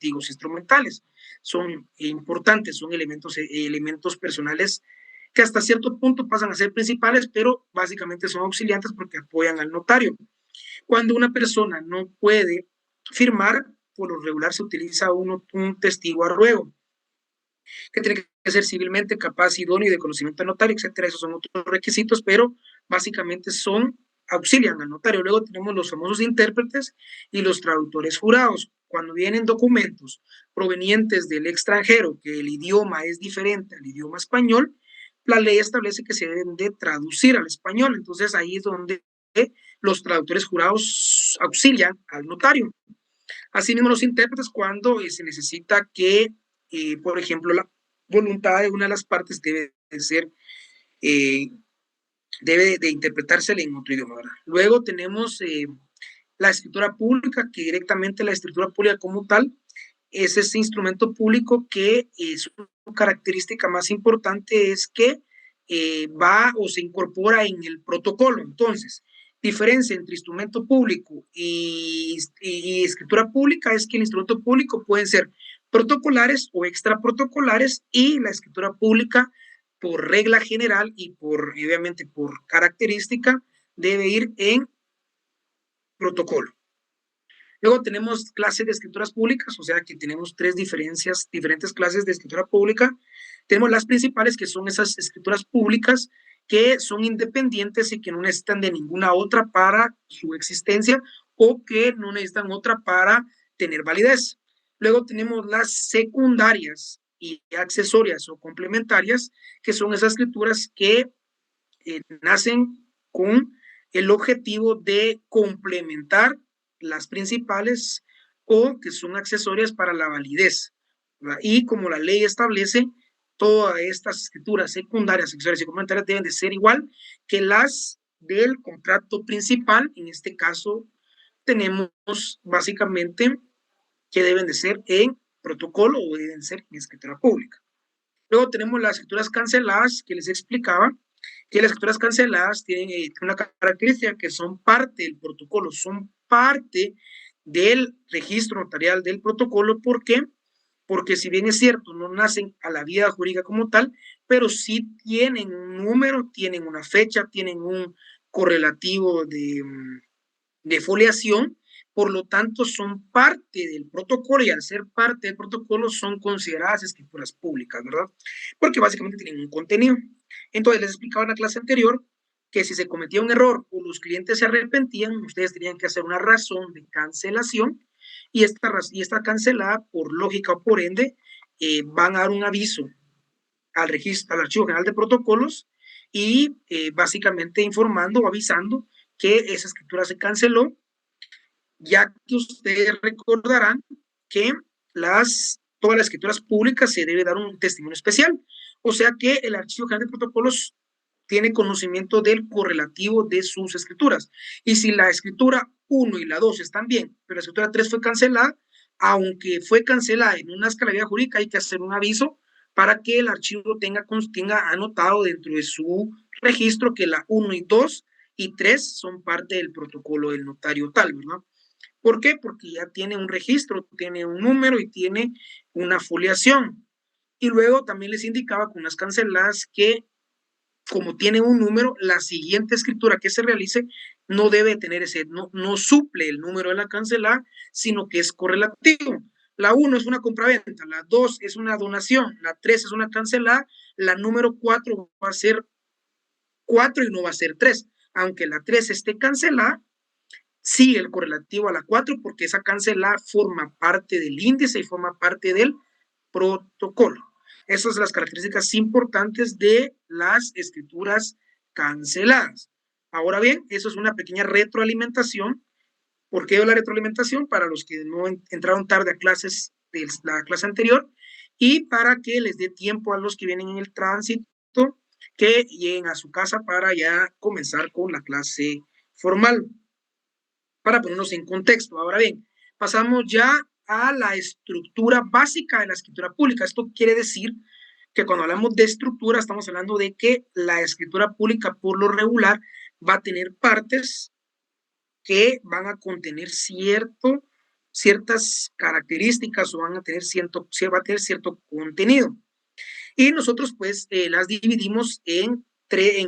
testigos instrumentales. Son importantes, son elementos personales que hasta cierto punto pasan a ser principales, pero básicamente son auxiliantes porque apoyan al notario. Cuando una persona no puede firmar, por lo regular se utiliza un testigo a ruego, que tiene que ser civilmente capaz, idóneo y de conocimiento del notario, etcétera. Esos son otros requisitos, pero básicamente auxilian al notario. Luego tenemos los famosos intérpretes y los traductores jurados. Cuando vienen documentos provenientes del extranjero, que el idioma es diferente al idioma español, la ley establece que se deben de traducir al español. Entonces ahí es donde los traductores jurados auxilian al notario. Asimismo, los intérpretes cuando se necesita que, por ejemplo, la voluntad de una de las partes debe de ser, debe de interpretarse en otro idioma, ¿verdad? Luego tenemos la escritura pública, que directamente la escritura pública como tal es ese instrumento público que su característica más importante es que va o se incorpora en el protocolo. Entonces, diferencia entre instrumento público y escritura pública es que el instrumento público pueden ser protocolares o extraprotocolares, y la escritura pública, por regla general y obviamente por característica, debe ir en protocolo. Luego tenemos clases de escrituras públicas, o sea que tenemos diferentes clases de escritura pública. Tenemos las principales, que son esas escrituras públicas que son independientes y que no necesitan de ninguna otra para su existencia, o que no necesitan otra para tener validez. Luego tenemos las secundarias y accesorias o complementarias, que son esas escrituras que nacen con el objetivo de complementar las principales, o que son accesorias para la validez, ¿verdad? Y como la ley establece, todas estas escrituras secundarias, accesorias y complementarias deben de ser igual que las del contrato principal. En este caso tenemos básicamente que deben de ser en protocolo o deben ser en escritura pública. Luego tenemos las escrituras canceladas, que les explicaba que las escrituras canceladas tienen una característica, que son parte del protocolo, son parte del registro notarial del protocolo. ¿Por qué? Porque si bien es cierto, no nacen a la vida jurídica como tal, pero sí tienen un número, tienen una fecha, tienen un correlativo de foliación, por lo tanto son parte del protocolo, y al ser parte del protocolo son consideradas escrituras públicas, ¿verdad? Porque básicamente tienen un contenido. Entonces les explicaba en la clase anterior que si se cometía un error o los clientes se arrepentían, ustedes tenían que hacer una razón de cancelación, y esta cancelada, por lógica o por ende, van a dar un aviso al Archivo General de Protocolos, y básicamente informando o avisando que esa escritura se canceló, ya que ustedes recordarán que todas las escrituras públicas se debe dar un testimonio especial, o sea que el Archivo General de Protocolos tiene conocimiento del correlativo de sus escrituras, y si la escritura 1 y la 2 están bien, pero la escritura 3 fue cancelada, aunque fue cancelada en una escalabilidad jurídica, hay que hacer un aviso para que el archivo tenga anotado dentro de su registro que la 1 y 2 y 3 son parte del protocolo del notario tal, ¿verdad? ¿Por qué? Porque ya tiene un registro, tiene un número y tiene una foliación. Y luego también les indicaba con las canceladas que, como tiene un número, la siguiente escritura que se realice no debe tener no suple el número de la cancelada, sino que es correlativo. La 1 es una compraventa, la 2 es una donación, la 3 es una cancelada, la número 4 va a ser 4 y no va a ser 3. Aunque la 3 esté cancelada, sí, el correlativo a la 4, porque esa cancelada forma parte del índice y forma parte del protocolo. Esas son las características importantes de las escrituras canceladas. Ahora bien, eso es una pequeña retroalimentación. ¿Por qué la retroalimentación? Para los que no entraron tarde a clases de la clase anterior, y para que les dé tiempo a los que vienen en el tránsito que lleguen a su casa para ya comenzar con la clase formal, para ponernos en contexto. Ahora bien, pasamos ya a la estructura básica de la escritura pública. Esto quiere decir que cuando hablamos de estructura, estamos hablando de que la escritura pública, por lo regular, va a tener partes que van a contener cierto ciertas características o van a tener va a tener cierto contenido. Y nosotros pues las dividimos en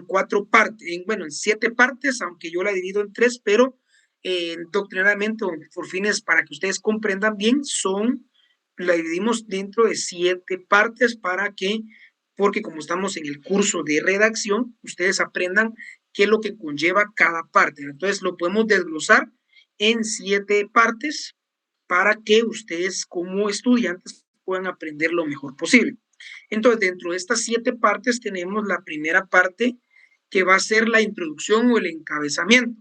4 partes, en 7 partes, aunque yo la divido en 3, pero doctrinalmente o por fines para que ustedes comprendan bien, la dividimos dentro de 7 partes porque como estamos en el curso de redacción, ustedes aprendan qué es lo que conlleva cada parte. Entonces lo podemos desglosar en 7 partes para que ustedes como estudiantes puedan aprender lo mejor posible. Entonces, dentro de estas 7 partes tenemos la primera parte que va a ser la introducción o el encabezamiento.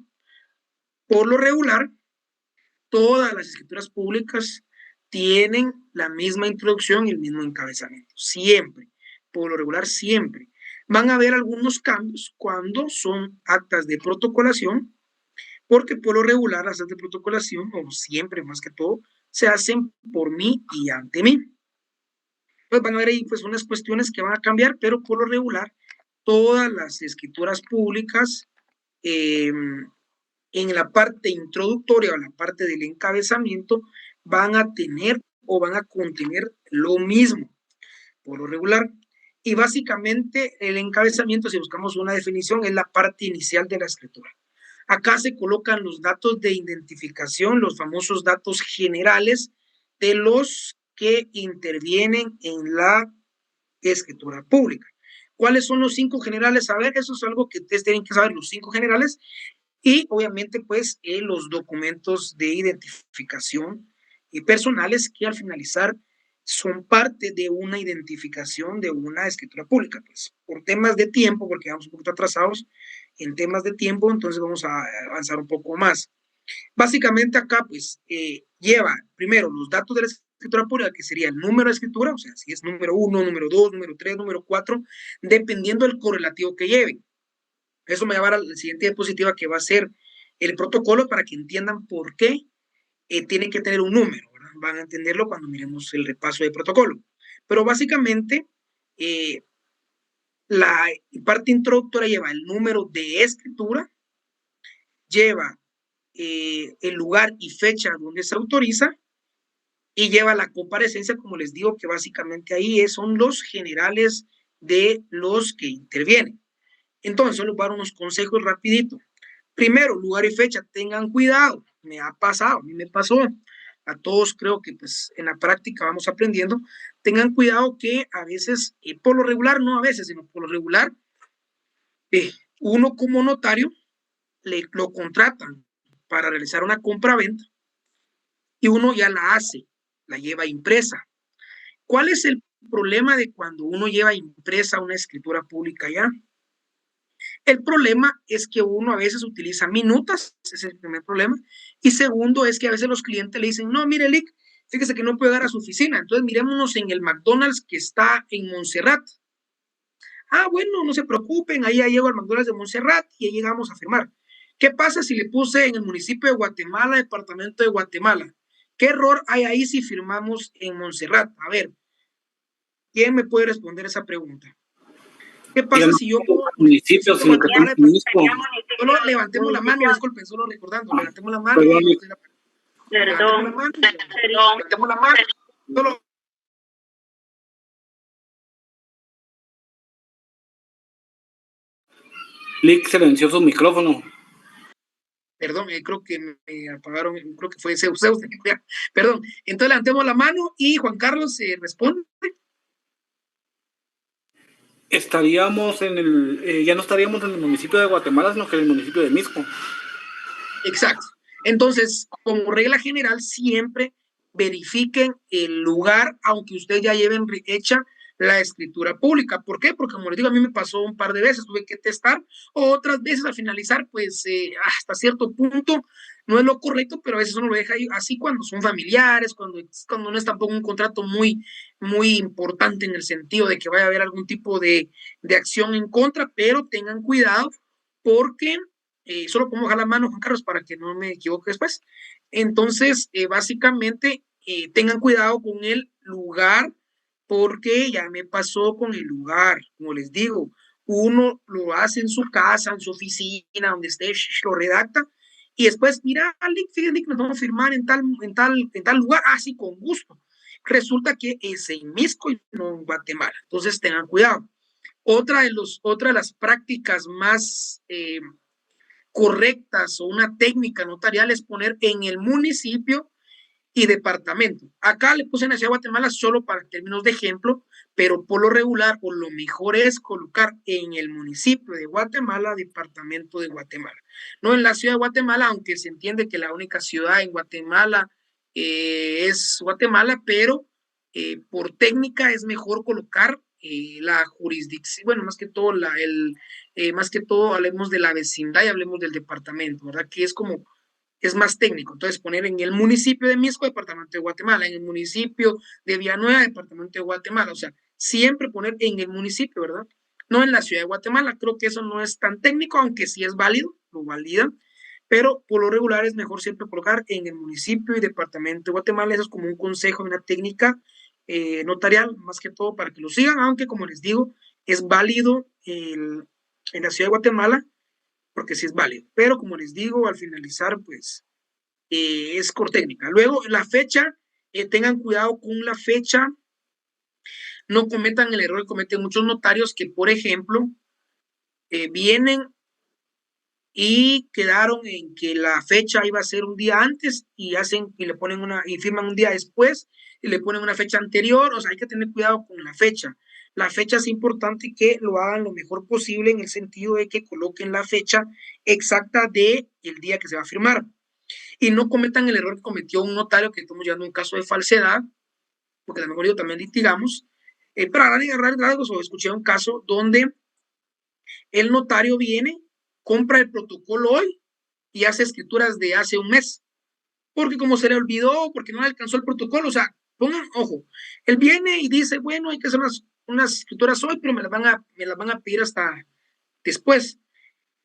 Por lo regular, todas las escrituras públicas tienen la misma introducción y el mismo encabezamiento, siempre, por lo regular siempre. Van a haber algunos cambios cuando son actas de protocolación, porque por lo regular las actas de protocolación, o siempre más que todo, se hacen por mí y ante mí. Pues van a haber ahí pues unas cuestiones que van a cambiar, pero por lo regular todas las escrituras públicas en la parte introductoria o la parte del encabezamiento van a tener o van a contener lo mismo, por lo regular. Y básicamente el encabezamiento, si buscamos una definición, es la parte inicial de la escritura. Acá se colocan los datos de identificación, los famosos datos generales de los que intervienen en la escritura pública. ¿Cuáles son los 5 generales? A ver, eso es algo que ustedes tienen que saber, los 5 generales. Y obviamente, pues, los documentos de identificación personales que al finalizar son parte de una identificación de una escritura pública. Pues, por temas de tiempo, porque vamos un poquito atrasados en temas de tiempo, entonces vamos a avanzar un poco más. Básicamente acá, pues, lleva primero los datos de la escritura pública, que sería el número de escritura, o sea, si es número 1, número 2, número 3, número 4, dependiendo del correlativo que lleven. Eso me va a llevar a la siguiente diapositiva, que va a ser el protocolo, para que entiendan por qué tienen que tener un número, ¿verdad? Van a entenderlo cuando miremos el repaso de protocolo. Pero básicamente, la parte introductoria lleva el número de escritura, lleva el lugar y fecha donde se autoriza, y lleva la comparecencia, como les digo, que básicamente ahí son los generales de los que intervienen. Entonces, solo para unos consejos rapidito. Primero, lugar y fecha, tengan cuidado. Me ha pasado, a mí me pasó. A todos creo que pues en la práctica vamos aprendiendo. Tengan cuidado que a veces, por lo regular, no a veces, sino por lo regular, uno como notario lo contratan para realizar una compra-venta y uno ya la hace, la lleva impresa. ¿Cuál es el problema de cuando uno lleva impresa una escritura pública ya? El problema es que uno a veces utiliza minutas, ese es el primer problema, y segundo es que a veces los clientes le dicen, no, mire, Lick, fíjese que no puedo llegar a su oficina, entonces mirémonos en el McDonald's que está en Montserrat. Ah, bueno, no se preocupen, ahí ya llego al McDonald's de Montserrat y ahí llegamos a firmar. ¿Qué pasa si le puse en el municipio de Guatemala, departamento de Guatemala? ¿Qué error hay ahí si firmamos en Montserrat? A ver, ¿quién me puede responder esa pregunta? ¿Qué pasa si yo como municipios, sino que solo levantemos la mano, disculpen, solo recordando, levantemos la mano. Levantemos la mano. Solo. Lick silenció su micrófono. Perdón, creo que me apagaron, creo que fue Zeus. Perdón, entonces levantemos la mano y Juan Carlos responde. Estaríamos ya no estaríamos en el municipio de Guatemala, sino que en el municipio de Misco. Exacto. Entonces, como regla general, siempre verifiquen el lugar, aunque ustedes ya lleven hecha la escritura pública. ¿Por qué? Porque, como les digo, a mí me pasó un par de veces, tuve que testar, o otras veces al finalizar, pues hasta cierto punto no es lo correcto, pero a veces uno lo deja así cuando son familiares, cuando no es tampoco un contrato muy, muy importante en el sentido de que vaya a haber algún tipo de acción en contra, pero tengan cuidado porque solo pongo bajar la mano, Juan Carlos, para que no me equivoque después. Entonces, básicamente, tengan cuidado con el lugar, porque ya me pasó con el lugar, como les digo, uno lo hace en su casa, en su oficina, donde esté, lo redacta, Y después, mira, Lick, fíjate que nos vamos a firmar en tal lugar, así con gusto. Resulta que es en Misco y no en Guatemala. Entonces tengan cuidado. Otra de las prácticas más correctas o una técnica notarial es poner en el municipio y departamento. Acá le puse en la ciudad de Guatemala solo para términos de ejemplo, pero por lo regular o lo mejor es colocar en el municipio de Guatemala, departamento de Guatemala. No en la ciudad de Guatemala, aunque se entiende que la única ciudad en Guatemala es Guatemala, pero por técnica es mejor colocar la jurisdicción, bueno, más que todo hablemos de la vecindad y hablemos del departamento, ¿verdad? Que es más técnico. Entonces, poner en el municipio de Misco, departamento de Guatemala, en el municipio de Villanueva, departamento de Guatemala. O sea, siempre poner en el municipio, ¿verdad? No en la ciudad de Guatemala. Creo que eso no es tan técnico, aunque sí es válido, lo validan. Pero por lo regular es mejor siempre colocar en el municipio y departamento de Guatemala. Eso es como un consejo, una técnica notarial, más que todo para que lo sigan, aunque como les digo, es válido en la ciudad de Guatemala porque sí es válido. Pero como les digo, al finalizar, pues es técnica. Luego, la fecha, tengan cuidado con la fecha, no cometan el error que cometen muchos notarios que, por ejemplo, vienen y quedaron en que la fecha iba a ser un día antes y hacen y le ponen y firman un día después y le ponen una fecha anterior. O sea, hay que tener cuidado con la fecha. La fecha es importante que lo hagan lo mejor posible en el sentido de que coloquen la fecha exacta del día que se va a firmar. Y no cometan el error que cometió un notario, que estamos llevando un caso de falsedad, porque a lo mejor yo también litigamos, pero a rasgos, o escuché un caso donde el notario viene, compra el protocolo hoy y hace escrituras de hace un mes, porque como se le olvidó, porque no le alcanzó el protocolo. O sea, pongan ojo, él viene y dice, bueno, hay que hacer unas escrituras hoy, pero me las van a pedir hasta después.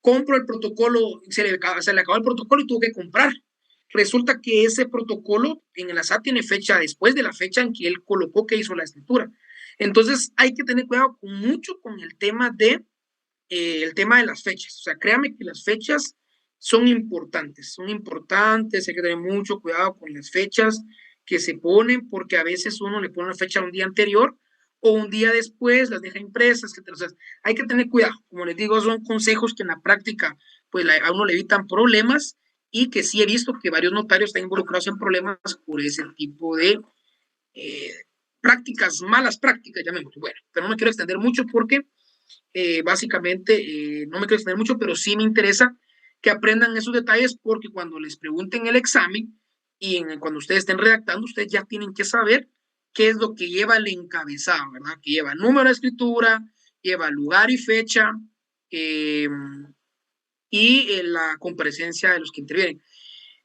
Compro el protocolo, se le acabó el protocolo y tuvo que comprar. Resulta que ese protocolo en el ASAT tiene fecha después de la fecha en que él colocó que hizo la escritura. Entonces hay que tener cuidado mucho con el tema de las fechas. O sea, créame que las fechas son importantes, hay que tener mucho cuidado con las fechas que se ponen, porque a veces uno le pone una fecha un día anterior o un día después, las deja impresas, etc. O sea, hay que tener cuidado. Como les digo, son consejos que en la práctica pues a uno le evitan problemas y que sí he visto que varios notarios están involucrados en problemas por ese tipo de eh, prácticas, malas prácticas, llamémoslo. Bueno, pero no me quiero extender mucho porque básicamente no me quiero extender mucho, pero sí me interesa que aprendan esos detalles porque cuando les pregunten el examen y cuando ustedes estén redactando, ustedes ya tienen que saber qué es lo que lleva el encabezado, ¿verdad? Que lleva número de escritura, lleva lugar y fecha eh, y la comparecencia de los que intervienen.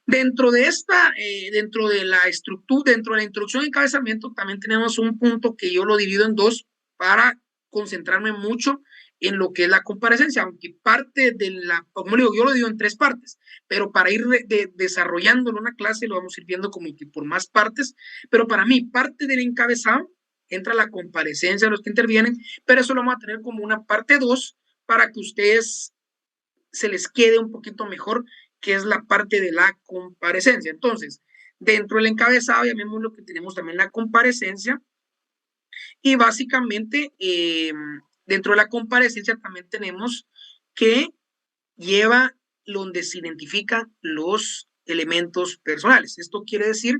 Dentro de la estructura, dentro de la introducción y encabezamiento, también tenemos un punto que yo lo divido en dos para concentrarme mucho en lo que es la comparecencia, aunque parte de como digo, yo lo digo en tres partes, pero para ir desarrollando en una clase lo vamos a ir viendo como que por más partes, pero para mí, parte del encabezado entra la comparecencia de los que intervienen, pero eso lo vamos a tener como una parte dos para que ustedes se les quede un poquito mejor, que es la parte de la comparecencia. Entonces, dentro del encabezado, llamemos lo que tenemos también la comparecencia, y básicamente dentro de la comparecencia también tenemos que lleva donde se identifican los elementos personales. Esto quiere decir,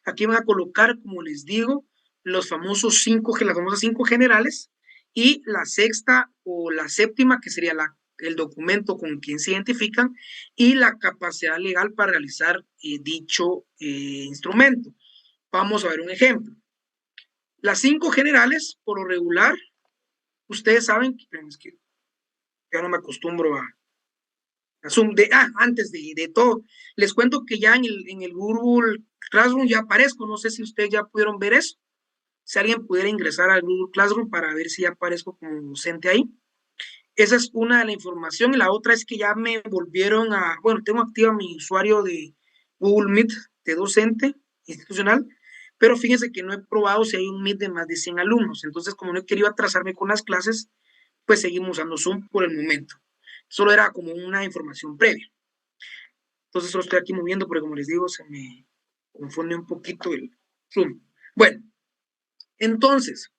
aquí van a colocar, como les digo, las famosas cinco generales y la sexta o la séptima, que sería el documento con quien se identifican, y la capacidad legal para realizar dicho instrumento. Vamos a ver un ejemplo. Las cinco generales, por lo regular, ustedes saben que es que ya no me acostumbro a Zoom antes de todo, les cuento que ya en el Google Classroom ya aparezco, no sé si ustedes ya pudieron ver eso, si alguien pudiera ingresar al Google Classroom para ver si ya aparezco como docente ahí. Esa es una de la información, y la otra es que ya me volvieron bueno, tengo activa mi usuario de Google Meet de docente institucional, pero fíjense que no he probado si hay un Meet de más de 100 alumnos, entonces como no he querido atrasarme con las clases, pues seguimos usando Zoom por el momento. Solo era como una información previa. Entonces solo estoy aquí moviendo porque, como les digo, se me confunde un poquito el zoom. Bueno, entonces,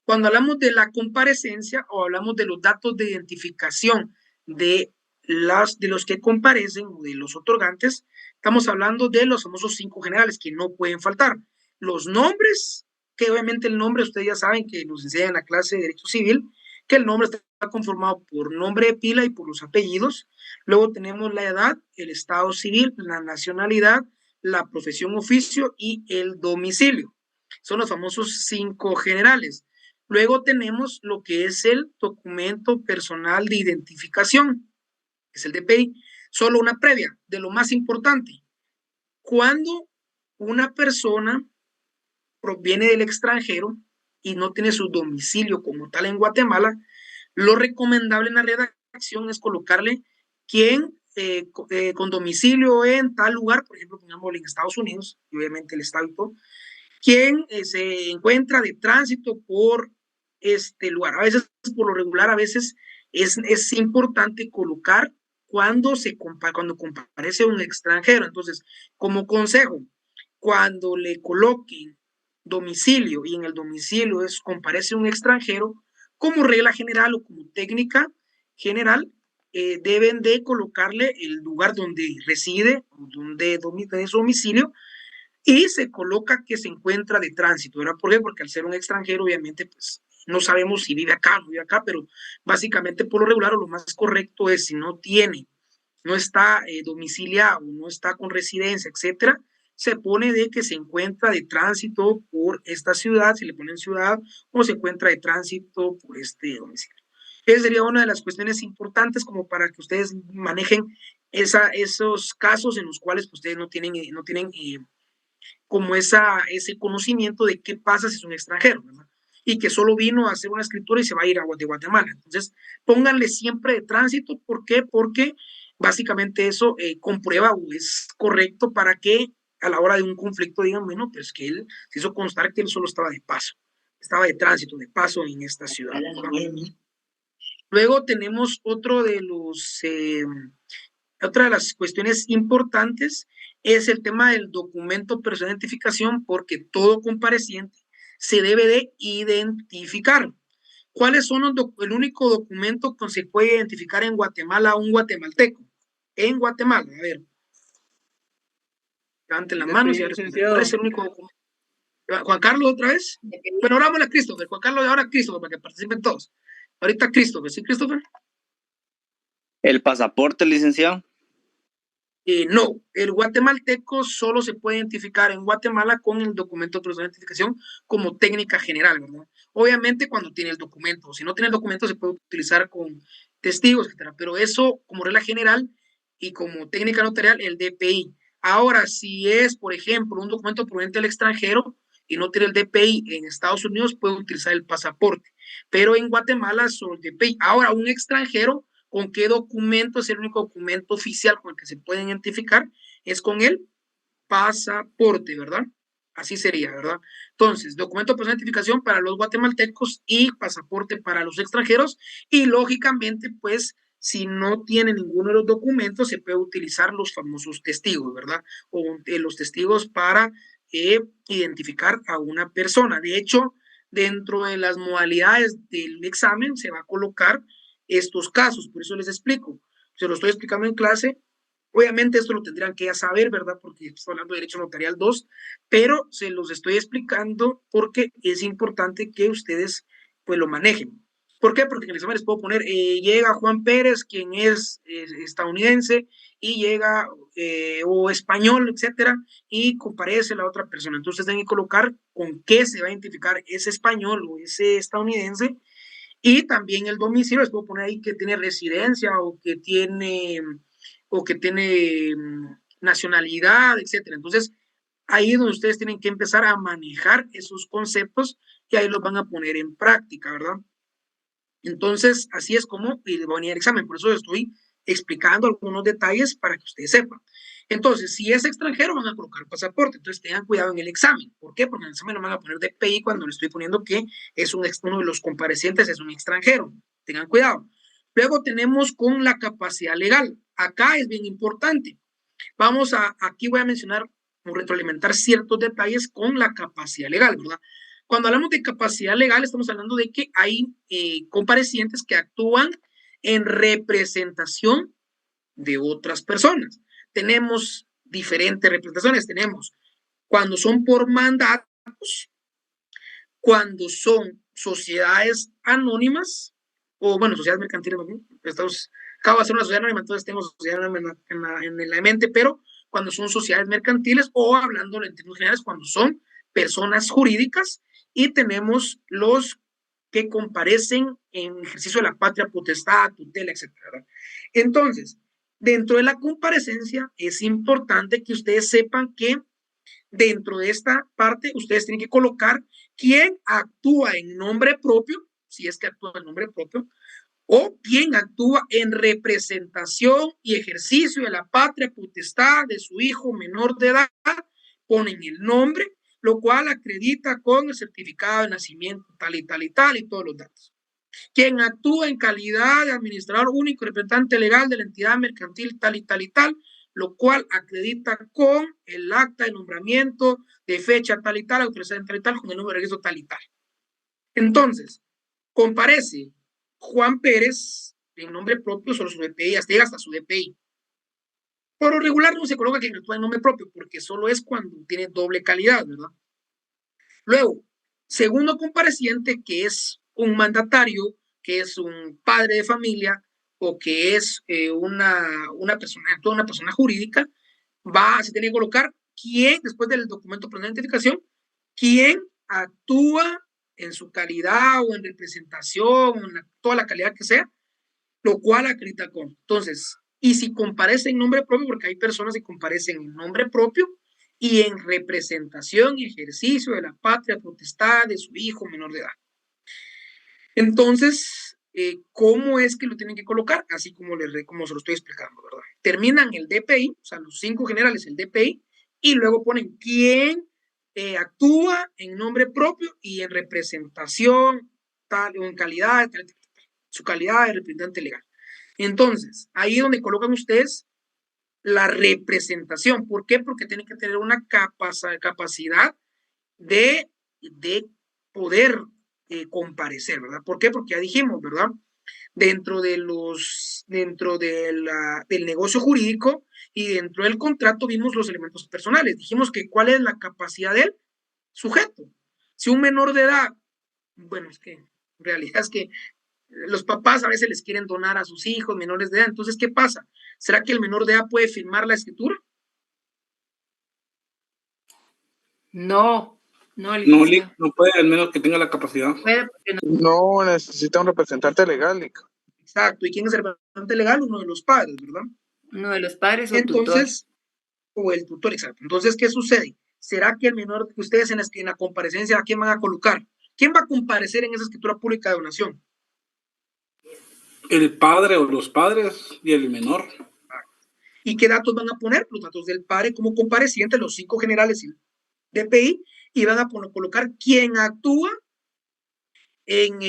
cuando hablamos de la comparecencia o hablamos de los datos de identificación de los que comparecen o de los otorgantes, estamos hablando de los famosos 5 generales que no pueden faltar. Los nombres, que obviamente el nombre, ustedes ya saben que nos enseñan en la clase de Derecho Civil, que el nombre está conformado por nombre de pila y por los apellidos. Luego tenemos la edad, el estado civil, la nacionalidad, la profesión, oficio y el domicilio. Son los famosos 5 generales. Luego tenemos lo que es el documento personal de identificación, que es el DPI. Solo una previa de lo más importante. Cuando una persona proviene del extranjero y no tiene su domicilio como tal en Guatemala, lo recomendable en la redacción es colocarle quien con domicilio en tal lugar, por ejemplo, pongámoslo en Estados Unidos, y obviamente el estado y todo, quien se encuentra de tránsito por este lugar. A veces, por lo regular, a veces es importante colocar cuando comparece un extranjero. Entonces, como consejo, cuando le coloquen domicilio y en el domicilio comparece un extranjero, como regla general o como técnica general, deben de colocarle el lugar donde reside, donde es su domicilio, y se coloca que se encuentra de tránsito, ¿verdad? ¿Por qué? Porque al ser un extranjero, obviamente, pues no sabemos si vive acá o no vive acá, pero básicamente por lo regular o lo más correcto es si no tiene, no está domiciliado, no está con residencia, etcétera, se pone de que se encuentra de tránsito por esta ciudad, si le ponen ciudad, o se encuentra de tránsito por este domicilio. Esa sería una de las cuestiones importantes como para que ustedes manejen esos casos en los cuales pues, ustedes no tienen como ese conocimiento de qué pasa si es un extranjero, ¿verdad? Y que solo vino a hacer una escritura y se va a ir de Guatemala. Entonces, pónganle siempre de tránsito. ¿Por qué? Porque básicamente eso comprueba o es correcto para que a la hora de un conflicto digan, bueno, pues que él se hizo constar que él solo estaba de paso, estaba de tránsito, de paso en esta ciudad, ¿verdad? Luego tenemos otra de las cuestiones importantes es el tema del documento personal de identificación, porque todo compareciente se debe de identificar. ¿Cuáles son el único documento que se puede identificar en Guatemala a un guatemalteco? En Guatemala, a ver. Levanten las manos y a ver, ¿cuál es el único documento? Juan Carlos, otra vez. Bueno, ahora vamos a Christopher. Juan Carlos y ahora Christopher, para que participen todos. Ahorita Christopher, ¿sí, Christopher? El pasaporte, licenciado. No, el guatemalteco solo se puede identificar en Guatemala con el documento de personal de identificación como técnica general, ¿verdad? Obviamente cuando tiene el documento, si no tiene el documento se puede utilizar con testigos, etcétera, pero eso como regla general y como técnica notarial, el DPI. Ahora, si es, por ejemplo, un documento proveniente del extranjero y no tiene el DPI en Estados Unidos, puede utilizar el pasaporte, pero en Guatemala solo el DPI. Ahora, un extranjero, ¿con qué documento es el único documento oficial con el que se puede identificar? Es con el pasaporte, ¿verdad? Así sería, ¿verdad? Entonces, documento de personal de identificación para los guatemaltecos y pasaporte para los extranjeros. Y lógicamente, pues, si no tiene ninguno de los documentos, se puede utilizar los famosos testigos, ¿verdad? O los testigos para identificar a una persona. De hecho, dentro de las modalidades del examen se va a colocar estos casos, por eso les explico. Se lo estoy explicando en clase. Obviamente esto lo tendrían que ya saber, ¿verdad? Porque estoy hablando de Derecho Notarial 2, pero se los estoy explicando porque es importante que ustedes pues lo manejen. ¿Por qué? Porque en el examen les puedo poner, llega Juan Pérez, quien es estadounidense, y llega, o español, etcétera, y comparece la otra persona. Entonces tienen que colocar con qué se va a identificar ese español o ese estadounidense, y también el domicilio, les puedo poner ahí que tiene residencia o que tiene nacionalidad, etcétera. Entonces, ahí es donde ustedes tienen que empezar a manejar esos conceptos y ahí los van a poner en práctica, ¿verdad? Entonces, así es como va a venir el examen. Por eso estoy explicando algunos detalles para que ustedes sepan. Entonces, si es extranjero, van a colocar pasaporte. Entonces, tengan cuidado en el examen. ¿Por qué? Porque en el examen no van a poner DPI cuando le estoy poniendo que uno de los comparecientes es un extranjero. Tengan cuidado. Luego tenemos con la capacidad legal. acá es bien importante. Aquí voy a mencionar o retroalimentar ciertos detalles con la capacidad legal, ¿verdad? Cuando hablamos de capacidad legal, estamos hablando de que hay comparecientes que actúan en representación de otras personas. Tenemos diferentes representaciones. Tenemos cuando son por mandatos, cuando son sociedades anónimas, o bueno, sociedades mercantiles, acabo de hacer una sociedad anónima, entonces tengo sociedad anónima en la mente, pero cuando son sociedades mercantiles, o hablando en términos generales, cuando son personas jurídicas, y tenemos los que comparecen en ejercicio de la patria potestad, tutela, etc. Entonces, dentro de la comparecencia, es importante que ustedes sepan que dentro de esta parte, ustedes tienen que colocar quién actúa en nombre propio, si es que actúa en nombre propio, o quién actúa en representación y ejercicio de la patria potestad de su hijo menor de edad, ponen el nombre, lo cual acredita con el certificado de nacimiento tal y tal y tal y todos los datos. Quien actúa en calidad de administrador único y representante legal de la entidad mercantil tal y tal y tal, lo cual acredita con el acta de nombramiento de fecha tal y tal, autorización tal y tal, con el número de registro tal y tal. Entonces, comparece Juan Pérez en nombre propio sobre su DPI, hasta llega hasta su DPI. Por lo regular no se coloca quien actúa en nombre propio, porque solo es cuando tiene doble calidad, ¿verdad? Luego, segundo compareciente, que es un mandatario, que es un padre de familia, o que es una persona jurídica, se tiene que colocar quién, después del documento de identificación, quién actúa en su calidad o en representación, toda la calidad que sea, lo cual acredita con. Entonces, y si comparece en nombre propio, porque hay personas que comparecen en nombre propio y en representación y ejercicio de la patria potestad de su hijo menor de edad. Entonces, ¿cómo es que lo tienen que colocar? Así como se lo estoy explicando, ¿verdad? Terminan el DPI, o sea, los 5 generales, el DPI, y luego ponen quién actúa en nombre propio y en representación, tal, o en calidad, tal, su calidad de representante legal. Entonces, ahí es donde colocan ustedes la representación. ¿Por qué? Porque tienen que tener una capacidad de poder comparecer, ¿verdad? ¿Por qué? Porque ya dijimos, ¿verdad? Dentro del negocio jurídico y dentro del contrato vimos los elementos personales. Dijimos que cuál es la capacidad del sujeto. Si un menor de edad, bueno, es que en realidad es que los papás a veces les quieren donar a sus hijos menores de edad, entonces, ¿qué pasa? ¿Será que el menor de edad puede firmar la escritura? No, no puede, al menos que tenga la capacidad. No necesita un representante legal, Nico. Exacto. ¿Y quién es el representante legal? Uno de los padres, ¿verdad? Uno de los padres o entonces, tutor. O el tutor, exacto. Entonces, ¿qué sucede? ¿Será que el menor que ustedes en la comparecencia, a quién van a colocar? ¿Quién va a comparecer en esa escritura pública de donación? El padre o los padres y el menor. ¿Y qué datos van a poner? Los datos del padre como compareciente, los 5 generales y DPI, y van a colocar quién actúa en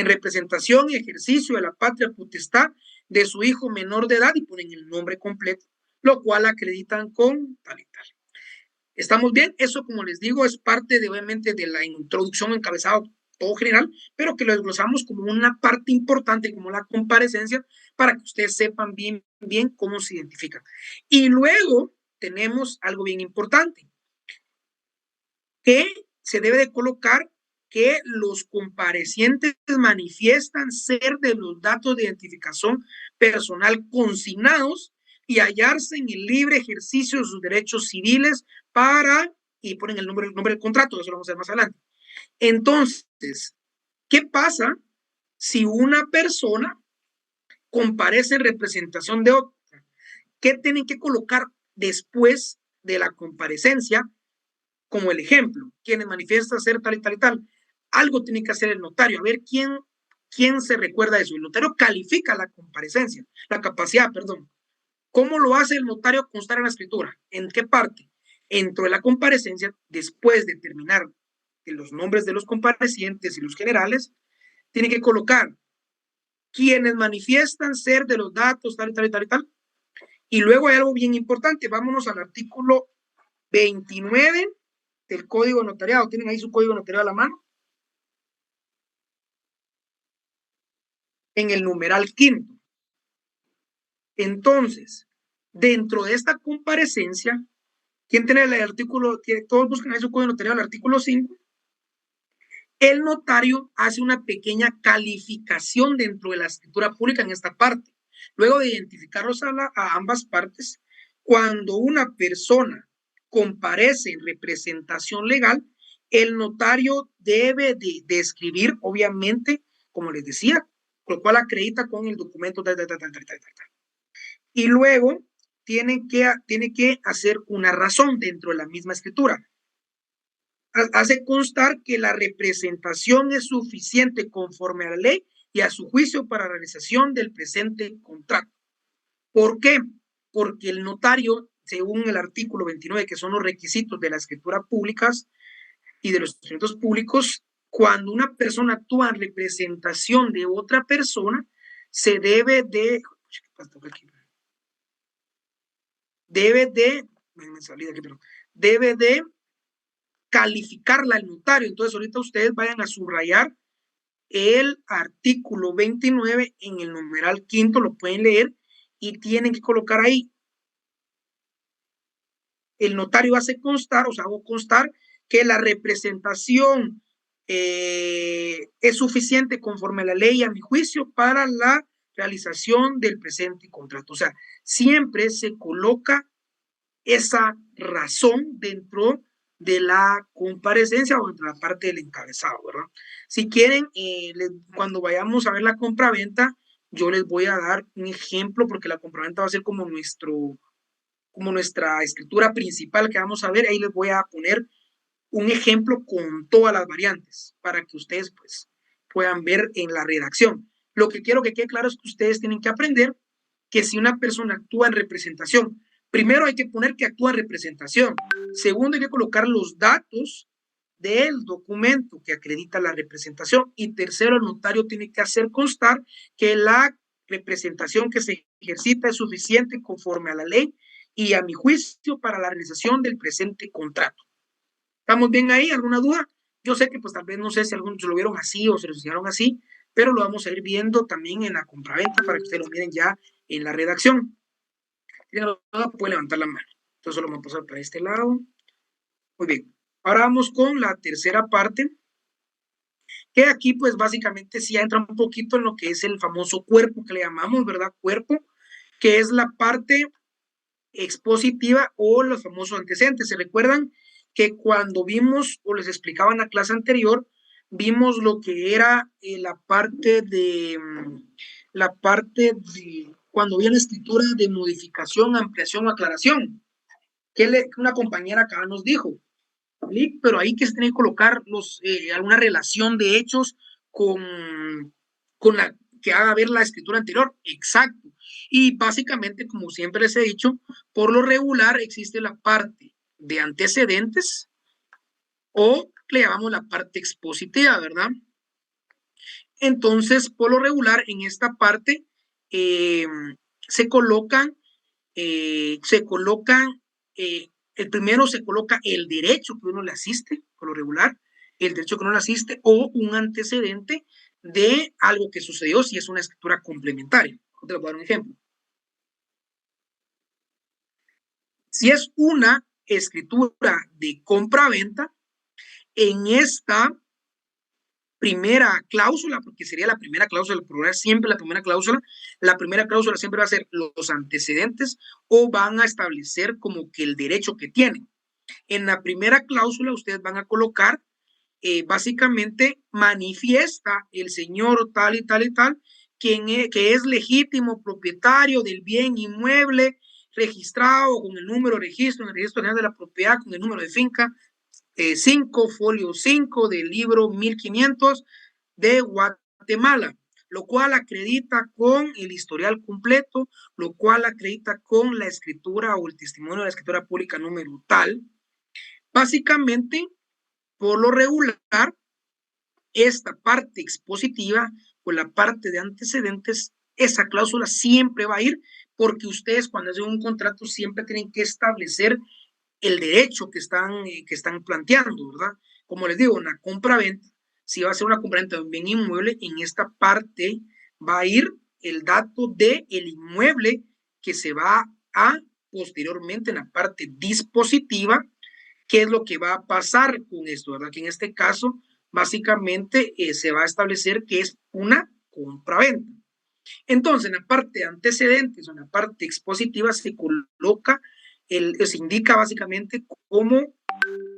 representación y ejercicio de la patria potestad de su hijo menor de edad y ponen el nombre completo, lo cual acreditan con tal y tal. ¿Estamos bien? Eso, como les digo, es parte obviamente de la introducción encabezado todo general, pero que lo desglosamos como una parte importante, como la comparecencia, para que ustedes sepan bien cómo se identifican. Y luego tenemos algo bien importante, que se debe de colocar que los comparecientes manifiestan ser de los datos de identificación personal consignados y hallarse en el libre ejercicio de sus derechos civiles y ponen el nombre del contrato, eso lo vamos a ver más adelante. Entonces, ¿qué pasa si una persona comparece en representación de otra? ¿Qué tienen que colocar después de la comparecencia? Como el ejemplo, quienes manifiestan ser tal y tal y tal. Algo tiene que hacer el notario, a ver quién se recuerda de eso. El notario califica la comparecencia, la capacidad, perdón. ¿Cómo lo hace el notario constar en la escritura? ¿En qué parte? Dentro de la comparecencia, después de terminar los nombres de los comparecientes y los generales, tiene que colocar quienes manifiestan ser de los datos tal y tal y tal y tal, Y luego hay algo bien importante, vámonos al artículo 29 del Código Notariado. ¿Tienen ahí su Código Notariado a la mano? En el numeral 5. Entonces, dentro de esta comparecencia, ¿quién tiene el artículo? Todos buscan ahí su Código Notariado, el artículo 5. El notario hace una pequeña calificación dentro de la escritura pública en esta parte. Luego de identificarlos a ambas partes, cuando una persona comparece en representación legal, el notario debe de escribir, obviamente, como les decía, lo cual acredita con el documento, y luego tiene que hacer una razón dentro de la misma escritura. Hace constar que la representación es suficiente conforme a la ley y a su juicio para la realización del presente contrato. ¿Por qué? Porque el notario, según el artículo 29, que son los requisitos de la escritura públicas y de los instrumentos públicos, cuando una persona actúa en representación de otra persona, se debe de calificarla el notario. Entonces, ahorita ustedes vayan a subrayar el artículo 29 en el numeral 5, lo pueden leer y tienen que colocar ahí. El notario hace constar, o sea, hago constar que la representación es suficiente conforme a la ley, a mi juicio, para la realización del presente contrato. O sea, siempre se coloca esa razón dentro de la comparecencia o dentro de la parte del encabezado, ¿verdad? Si quieren, cuando vayamos a ver la compraventa, yo les voy a dar un ejemplo, porque la compraventa va a ser como nuestra escritura principal que vamos a ver. Ahí les voy a poner un ejemplo con todas las variantes para que ustedes pues puedan ver en la redacción. Lo que quiero que quede claro es que ustedes tienen que aprender que si una persona actúa en representación, primero hay que poner que actúa en representación. Segundo, hay que colocar los datos del documento que acredita la representación. Y tercero, el notario tiene que hacer constar que la representación que se ejercita es suficiente conforme a la ley y a mi juicio para la realización del presente contrato. ¿Estamos bien ahí? ¿Alguna duda? Yo sé que pues tal vez no sé si algunos se lo vieron así o se lo enseñaron así, pero lo vamos a ir viendo también en la compraventa para que ustedes lo miren ya en la redacción. Si tienen duda, pueden levantar la mano. Entonces lo vamos a pasar para este lado. Muy bien. Ahora vamos con la tercera parte, que aquí pues básicamente sí entra un poquito en lo que es el famoso cuerpo que le llamamos, ¿verdad? Cuerpo, que es la parte expositiva o los famosos antecedentes. ¿Se recuerdan que cuando vimos o les explicaba en la clase anterior, vimos lo que era la parte de cuando había la escritura de modificación, ampliación o aclaración? Que una compañera acá nos dijo, pero ahí que se tiene que colocar alguna relación de hechos con la que haga ver la escritura anterior. Exacto. Y básicamente, como siempre les he dicho, por lo regular existe la parte de antecedentes o le llamamos la parte expositiva, ¿verdad? Entonces, por lo regular, en esta parte se colocan, el primero se coloca el derecho que uno le asiste, por lo regular, el derecho que uno le asiste o un antecedente de algo que sucedió si es una escritura complementaria. Te voy a dar un ejemplo. Si es una escritura de compra-venta, en esta primera cláusula, porque sería la primera cláusula, el programa siempre la primera cláusula siempre va a ser los antecedentes o van a establecer como que el derecho que tienen. En la primera cláusula ustedes van a colocar básicamente manifiesta el señor tal y tal y tal que es legítimo propietario del bien inmueble registrado con el número de registro en el registro general de la propiedad con el número de finca 5, folio 5 del libro 1500 de Guatemala, lo cual acredita con el historial completo, lo cual acredita con la escritura o el testimonio de la escritura pública número tal. Básicamente, por lo regular, esta parte expositiva o la parte de antecedentes esa cláusula siempre va a ir, porque ustedes cuando hacen un contrato siempre tienen que establecer el derecho que están planteando, ¿verdad? Como les digo, una compra-venta, si va a ser una compra-venta de un bien inmueble, en esta parte va a ir el dato del inmueble que se va a posteriormente en la parte dispositiva. ¿Qué es lo que va a pasar con esto, verdad? Que en este caso, básicamente, se va a establecer que es una compra-venta. Entonces, en la parte de antecedentes o en la parte expositiva se coloca, se indica básicamente como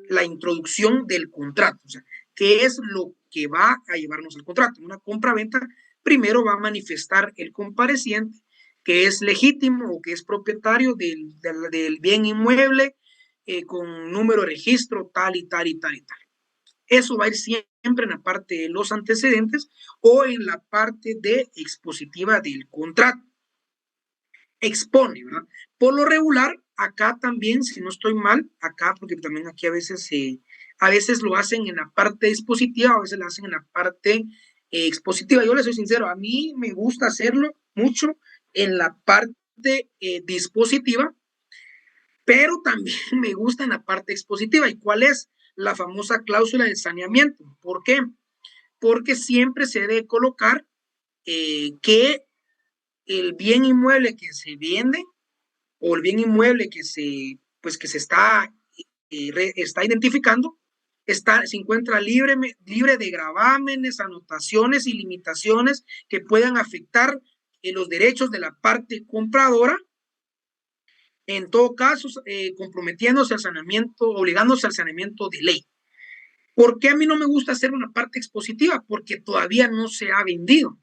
la introducción del contrato, o sea, qué es lo que va a llevarnos al contrato. En una compra-venta, primero va a manifestar el compareciente que es legítimo o que es propietario del bien inmueble con número de registro tal y tal y tal y tal. Eso va a ir siempre en la parte de los antecedentes o en la parte de expositiva del contrato. Expone, ¿verdad? Por lo regular, acá también, si no estoy mal, acá, porque también aquí a veces lo hacen en la parte dispositiva, a veces lo hacen en la parte expositiva. Yo les soy sincero, a mí me gusta hacerlo mucho en la parte dispositiva, pero también me gusta en la parte expositiva. ¿Y cuál es? La famosa cláusula de saneamiento. ¿Por qué? Porque siempre se debe colocar que el bien inmueble que se vende o el bien inmueble que se está identificando se encuentra libre de gravámenes, anotaciones y limitaciones que puedan afectar los derechos de la parte compradora, en todo caso comprometiéndose al saneamiento, obligándose al saneamiento de ley. ¿Por qué a mí no me gusta hacer una parte expositiva? Porque todavía no se ha vendido.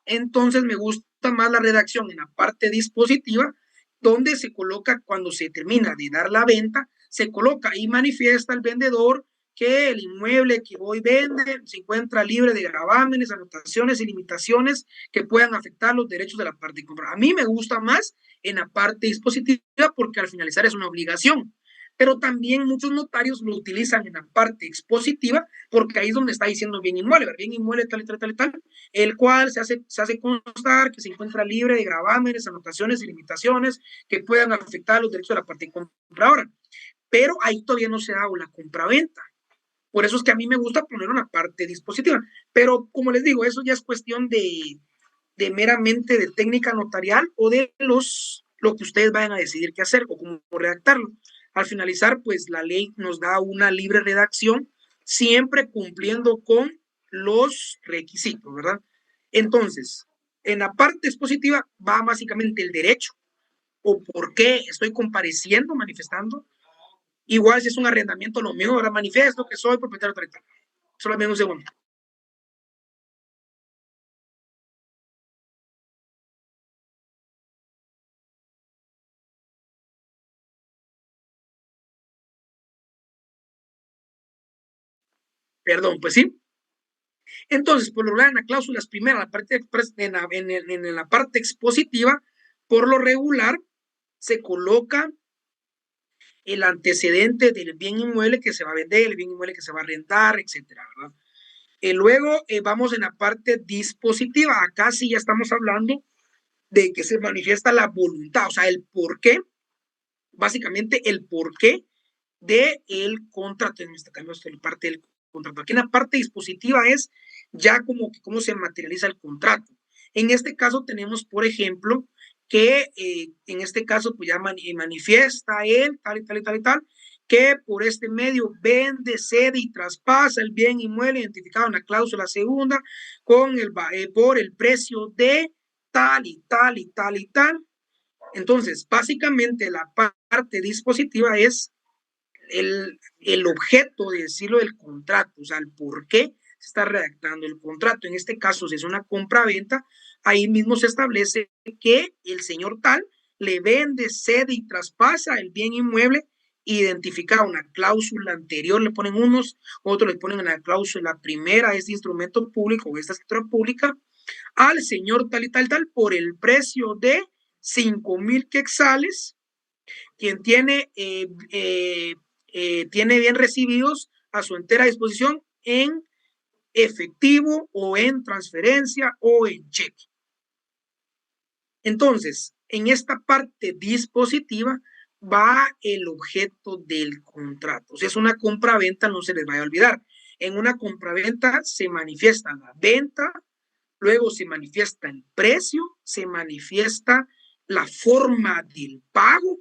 Entonces me gusta más la redacción en la parte dispositiva, donde se coloca cuando se termina de dar la venta, se coloca y manifiesta el vendedor que el inmueble que hoy vende se encuentra libre de gravámenes, anotaciones y limitaciones que puedan afectar los derechos de la parte compradora. A mí me gusta más en la parte dispositiva porque al finalizar es una obligación, pero también muchos notarios lo utilizan en la parte expositiva porque ahí es donde está diciendo bien inmueble tal y tal, tal y tal, el cual se hace constar que se encuentra libre de gravámenes, anotaciones y limitaciones que puedan afectar los derechos de la parte compradora. Pero ahí todavía no se da la compraventa. Por eso es que a mí me gusta poner una parte dispositiva. Pero como les digo, eso ya es cuestión de meramente de técnica notarial o de lo que ustedes vayan a decidir qué hacer o cómo redactarlo. Al finalizar, pues la ley nos da una libre redacción, siempre cumpliendo con los requisitos, ¿verdad? Entonces, en la parte expositiva va básicamente el derecho o por qué estoy compareciendo, manifestando. Igual si es un arrendamiento, lo mismo, ahora manifiesto que soy propietario de tal. Solamente un segundo. Perdón, pues sí. Entonces, por lo regular, en las cláusulas primeras, en la parte expositiva, por lo regular, se coloca el antecedente del bien inmueble que se va a vender, el bien inmueble que se va a arrendar, etcétera, ¿verdad? Luego vamos en la parte dispositiva. Acá sí ya estamos hablando de que se manifiesta la voluntad, o sea, el por qué, básicamente el por qué del contrato. En este caso, la parte del contrato. Aquí en la parte dispositiva es ya como que cómo se materializa el contrato. En este caso tenemos, por ejemplo, que en este caso pues ya manifiesta él, tal y tal y tal y tal, que por este medio vende, cede y traspasa el bien inmueble identificado en la cláusula segunda con por el precio de tal y tal y tal y tal. Entonces, básicamente la parte dispositiva es el objeto de decirlo del contrato, o sea, el por qué se está redactando el contrato. En este caso, si es una compra-venta, ahí mismo se establece que el señor tal le vende, cede y traspasa el bien inmueble identificado. Una cláusula anterior le ponen unos, otros le ponen en la cláusula primera, este instrumento público o esta escritura pública, al señor tal y tal, tal, por el precio de 5,000 quetzales, quien tiene bien recibidos a su entera disposición en efectivo o en transferencia o en cheque. Entonces, en esta parte dispositiva va el objeto del contrato. Si es una compraventa, no se les vaya a olvidar. En una compraventa se manifiesta la venta, luego se manifiesta el precio, se manifiesta la forma del pago.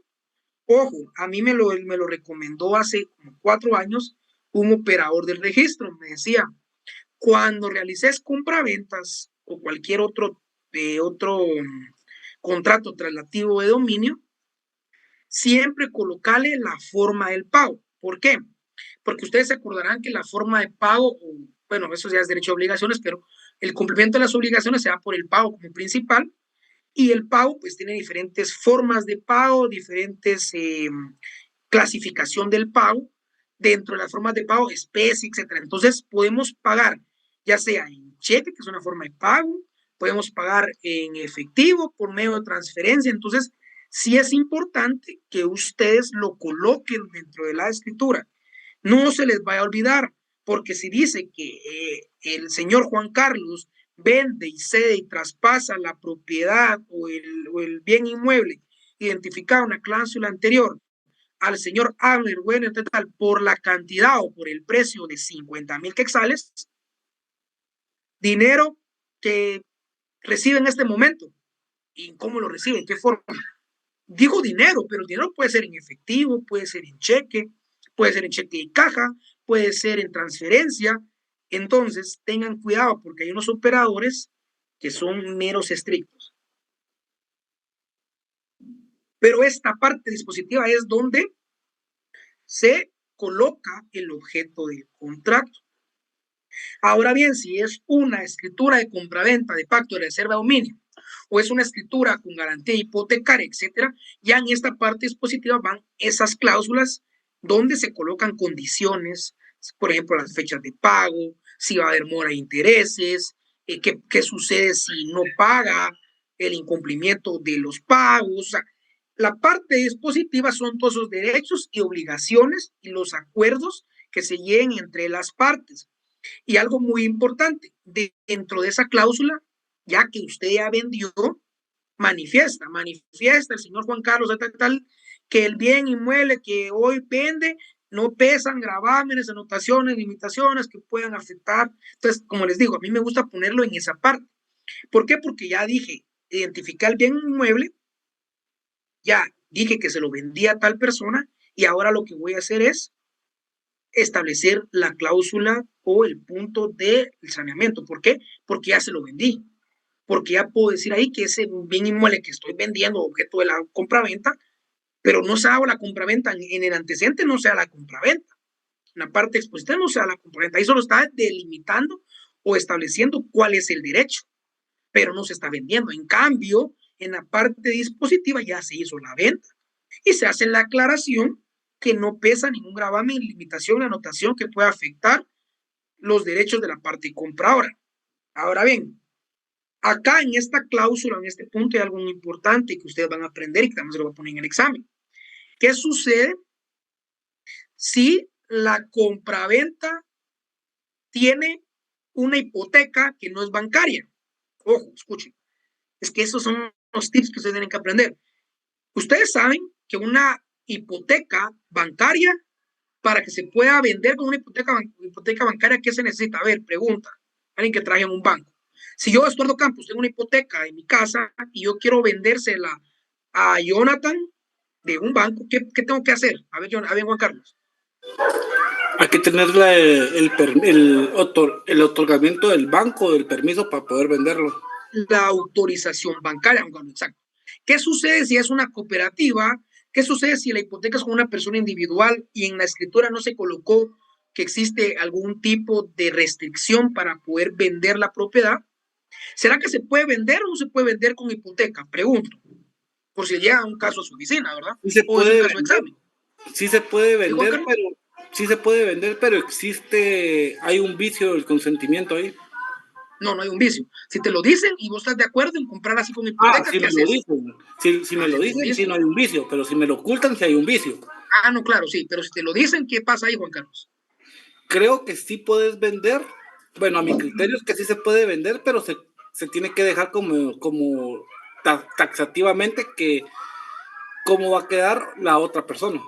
Ojo, a mí me lo recomendó hace como 4 años un operador del registro. Me decía, cuando realices compraventas o cualquier otro contrato traslativo de dominio, siempre colocale la forma del pago. ¿Por qué? Porque ustedes se acordarán que la forma de pago, bueno, eso ya es derecho a obligaciones, pero el cumplimiento de las obligaciones se da por el pago como principal, y el pago pues tiene diferentes formas de pago, diferentes clasificación del pago, dentro de las formas de pago, especie, etcétera. Entonces podemos pagar ya sea en cheque, que es una forma de pago, podemos pagar en efectivo por medio de transferencia. Entonces sí es importante que ustedes lo coloquen dentro de la escritura. No se les vaya a olvidar, porque si dice que el señor Juan Carlos vende y cede y traspasa la propiedad o el bien inmueble identificado en la cláusula anterior al señor Abner Bueno tal por la cantidad o por el precio de 50,000 quetzales, dinero que recibe en este momento. ¿Y cómo lo recibe? ¿En qué forma? Digo dinero, pero el dinero puede ser en efectivo, puede ser en cheque, puede ser en cheque de caja, puede ser en transferencia. Entonces, tengan cuidado porque hay unos operadores que son meros estrictos. Pero esta parte dispositiva es donde se coloca el objeto del contrato. Ahora bien, si es una escritura de compraventa, de pacto de reserva de dominio, o es una escritura con garantía hipotecaria, etcétera, ya en esta parte dispositiva van esas cláusulas donde se colocan condiciones, por ejemplo, las fechas de pago, si va a haber mora de intereses, qué sucede si no paga, el incumplimiento de los pagos. O sea, la parte dispositiva son todos esos derechos y obligaciones y los acuerdos que se lleguen entre las partes. Y algo muy importante, dentro de esa cláusula, ya que usted ya vendió, manifiesta el señor Juan Carlos tal, que el bien inmueble que hoy vende no pesan gravámenes, anotaciones, limitaciones que puedan afectar. Entonces, como les digo, a mí me gusta ponerlo en esa parte. ¿Por qué? Porque ya dije, identificar el bien inmueble, ya dije que se lo vendía a tal persona y ahora lo que voy a hacer es establecer la cláusula o el punto del saneamiento. ¿Por qué? Porque ya se lo vendí. Porque ya puedo decir ahí que ese bien inmueble que estoy vendiendo, objeto de la compraventa, pero no se haga la compraventa en el antecedente, no sea la compraventa. En la parte expositiva no sea la compraventa. Ahí solo está delimitando o estableciendo cuál es el derecho, pero no se está vendiendo. En cambio, en la parte dispositiva ya se hizo la venta y se hace la aclaración que no pesa ningún gravamen, limitación, anotación que pueda afectar los derechos de la parte compradora. Ahora bien, acá en esta cláusula, en este punto, hay algo muy importante que ustedes van a aprender y que también se lo voy a poner en el examen. ¿Qué sucede si la compraventa tiene una hipoteca que no es bancaria? Ojo, escuchen. Es que esos son los tips que ustedes tienen que aprender. Ustedes saben que una hipoteca bancaria, para que se pueda vender con una hipoteca bancaria, ¿qué se necesita? A ver, pregunta. Alguien que trabaje en un banco. Si yo, Estuardo Campos, tengo una hipoteca en mi casa y yo quiero vendérsela a Jonathan de un banco, ¿qué tengo que hacer? A ver, Juan Carlos. Hay que tener el otorgamiento del banco, del permiso para poder venderlo. La autorización bancaria, exacto. ¿Qué sucede si es una cooperativa? ¿Qué sucede si la hipoteca es con una persona individual y en la escritura no se colocó que existe algún tipo de restricción para poder vender la propiedad? ¿Será que se puede vender o no se puede vender con hipoteca? Pregunto. Por si llega un caso a su oficina, ¿verdad? Sí se o es un caso de examen. Sí se puede vender, pero hay un vicio del consentimiento ahí. No hay un vicio. Si te lo dicen y vos estás de acuerdo en comprar así con hipoteca, si me lo dicen. Si me lo dicen, sí no hay un vicio, pero si me lo ocultan, sí hay un vicio. No, claro, sí, pero si te lo dicen, ¿qué pasa ahí, Juan Carlos? Creo que sí puedes vender. Bueno, a mi criterio es que sí se puede vender, pero se tiene que dejar como taxativamente que cómo va a quedar la otra persona.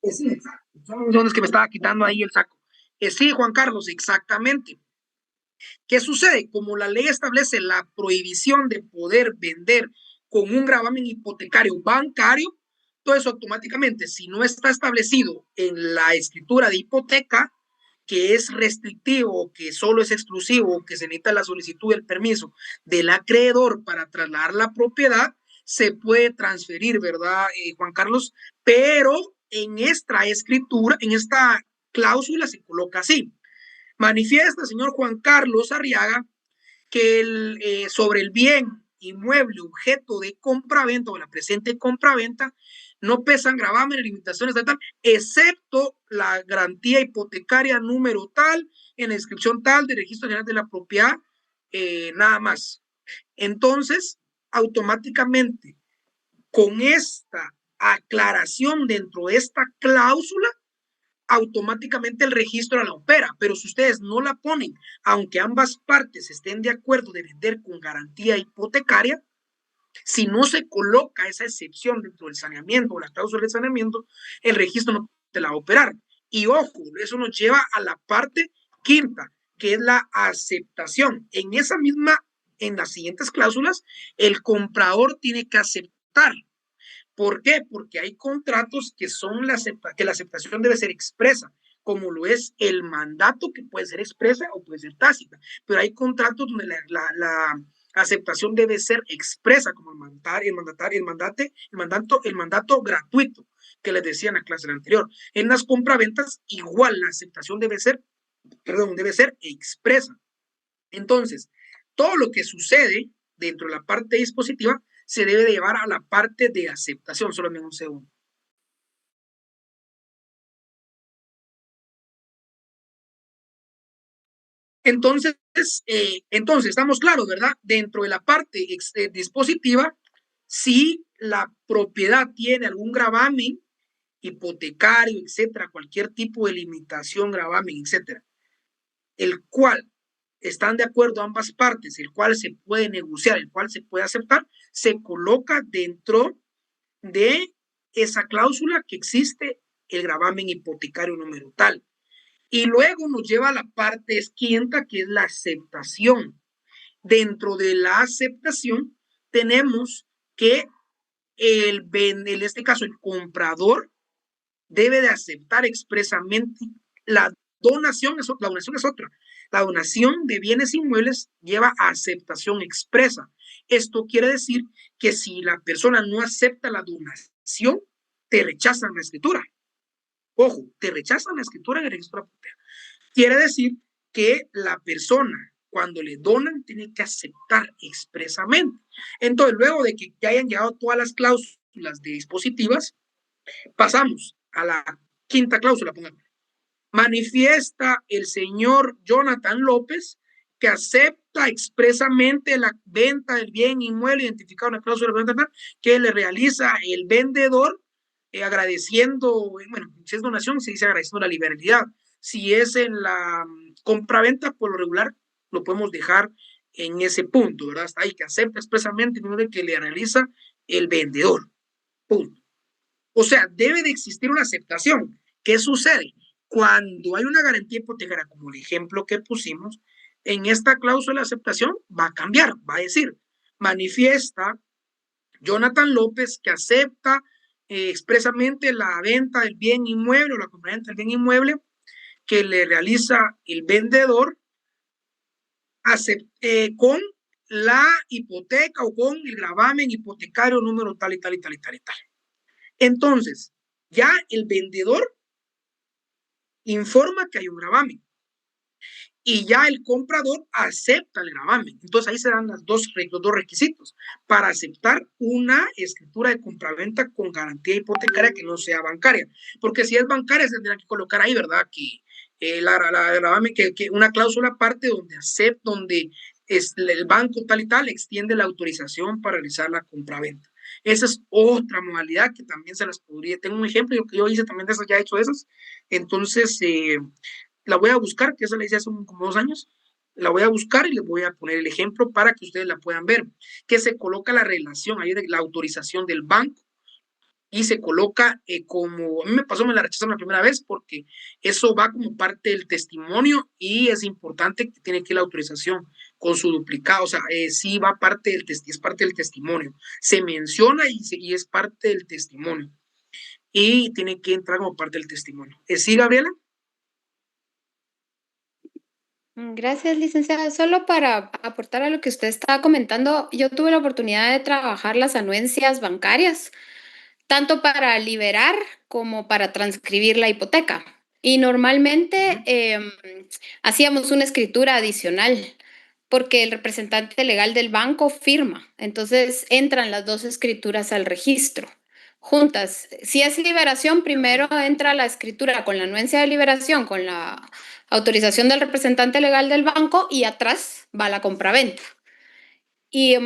Sí, exacto. Son los que me estaba quitando ahí el saco. Sí, Juan Carlos, exactamente. ¿Qué sucede? Como la ley establece la prohibición de poder vender con un gravamen hipotecario bancario, todo eso automáticamente, si no está establecido en la escritura de hipoteca, que es restrictivo, que solo es exclusivo, que se necesita la solicitud del permiso del acreedor para trasladar la propiedad, se puede transferir, ¿verdad, Juan Carlos? Pero en esta escritura, en esta cláusula se coloca así. Manifiesta, señor Juan Carlos Arriaga, que sobre el bien inmueble objeto de compraventa o la presente compraventa no pesan gravámenes, limitaciones de tal, excepto la garantía hipotecaria número tal, en la inscripción tal de registro general de la propiedad, nada más. Entonces, automáticamente, con esta aclaración dentro de esta cláusula, automáticamente el registro la opera, pero si ustedes no la ponen, aunque ambas partes estén de acuerdo de vender con garantía hipotecaria, si no se coloca esa excepción dentro del saneamiento o la cláusula de saneamiento, el registro no te la va a operar. Y ojo, eso nos lleva a la parte quinta, que es la aceptación. En esa misma, en las siguientes cláusulas, el comprador tiene que aceptar. ¿Por qué? Porque hay contratos que son que la aceptación debe ser expresa, como lo es el mandato, que puede ser expresa o puede ser tácita, pero hay contratos donde la aceptación debe ser expresa, como el mandato gratuito que les decía en la clase anterior. En las compraventas, igual la aceptación debe ser expresa. Entonces, todo lo que sucede dentro de la parte dispositiva se debe de llevar a la parte de aceptación. Solo en un segundo. Entonces, estamos claros, ¿verdad? Dentro de la parte dispositiva, si la propiedad tiene algún gravamen hipotecario, etcétera, cualquier tipo de limitación, gravamen, etcétera, el cual están de acuerdo ambas partes, el cual se puede negociar, el cual se puede aceptar, se coloca dentro de esa cláusula que existe el gravamen hipotecario número tal. Y luego nos lleva a la parte quinta, que es la aceptación. Dentro de la aceptación tenemos que en este caso el comprador debe de aceptar expresamente la donación. La donación es otra. La donación de bienes inmuebles lleva a aceptación expresa. Esto quiere decir que si la persona no acepta la donación, te rechazan la escritura. Ojo, te rechazan la escritura en el registro de la propiedad. Quiere decir que la persona, cuando le donan, tiene que aceptar expresamente. Entonces, luego de que hayan llegado todas las cláusulas de dispositivas, pasamos a la quinta cláusula, pongamos. Manifiesta el señor Jonathan López que acepta expresamente la venta del bien inmueble identificado en la cláusula de venta que le realiza el vendedor, agradeciendo, bueno, si es donación, se dice agradeciendo la liberalidad. Si es en la compraventa, por lo regular, lo podemos dejar en ese punto, ¿verdad? Hasta ahí, que acepta expresamente el que le realiza el vendedor. Punto. O sea, debe de existir una aceptación. ¿Qué sucede? Cuando hay una garantía hipotecaria, como el ejemplo que pusimos, en esta cláusula de aceptación va a cambiar, va a decir, manifiesta Jonathan López que acepta expresamente la venta del bien inmueble o la compraventa del bien inmueble que le realiza el vendedor con la hipoteca o con el gravamen hipotecario número tal y tal y tal y tal y tal. Entonces, ya el vendedor informa que hay un gravamen y ya el comprador acepta el gravamen. Entonces ahí se dan los dos requisitos para aceptar una escritura de compraventa con garantía hipotecaria que no sea bancaria. Porque si es bancaria, se tendrá que colocar ahí, ¿verdad? Que la gravamen, que una cláusula aparte donde el banco tal y tal extiende la autorización para realizar la compraventa. Esa es otra modalidad que también se las podría. Tengo un ejemplo, yo hice también de esas, ya he hecho esas. Entonces, la voy a buscar, que esa la hice hace como 2 años, La voy a buscar y les voy a poner el ejemplo para que ustedes la puedan ver, que se coloca la relación ahí de la autorización del banco y se coloca como, a mí me pasó, me la rechazaron la primera vez porque eso va como parte del testimonio y es importante que tiene que ir la autorización con su duplicado, o sea, sí va parte del es parte del testimonio, se menciona y es parte del testimonio y tiene que entrar como parte del testimonio. ¿Sí, Gabriela? Gracias, licenciada. Solo para aportar a lo que usted estaba comentando, yo tuve la oportunidad de trabajar las anuencias bancarias, tanto para liberar como para transcribir la hipoteca. Y normalmente hacíamos una escritura adicional porque el representante legal del banco firma. Entonces entran las dos escrituras al registro juntas. Si es liberación, primero entra la escritura con la anuencia de liberación, con la autorización del representante legal del banco y atrás va la compraventa. Y